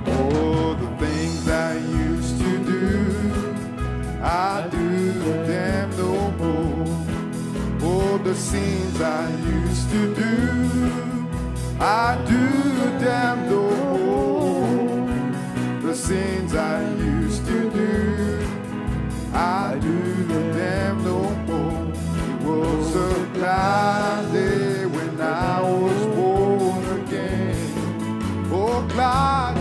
Oh, the things I used to do, I do them no more. Oh, the sins I used to do, I do them no more. The sins I used to do, I do them no more. It was a glad day when I was born again. Oh, glad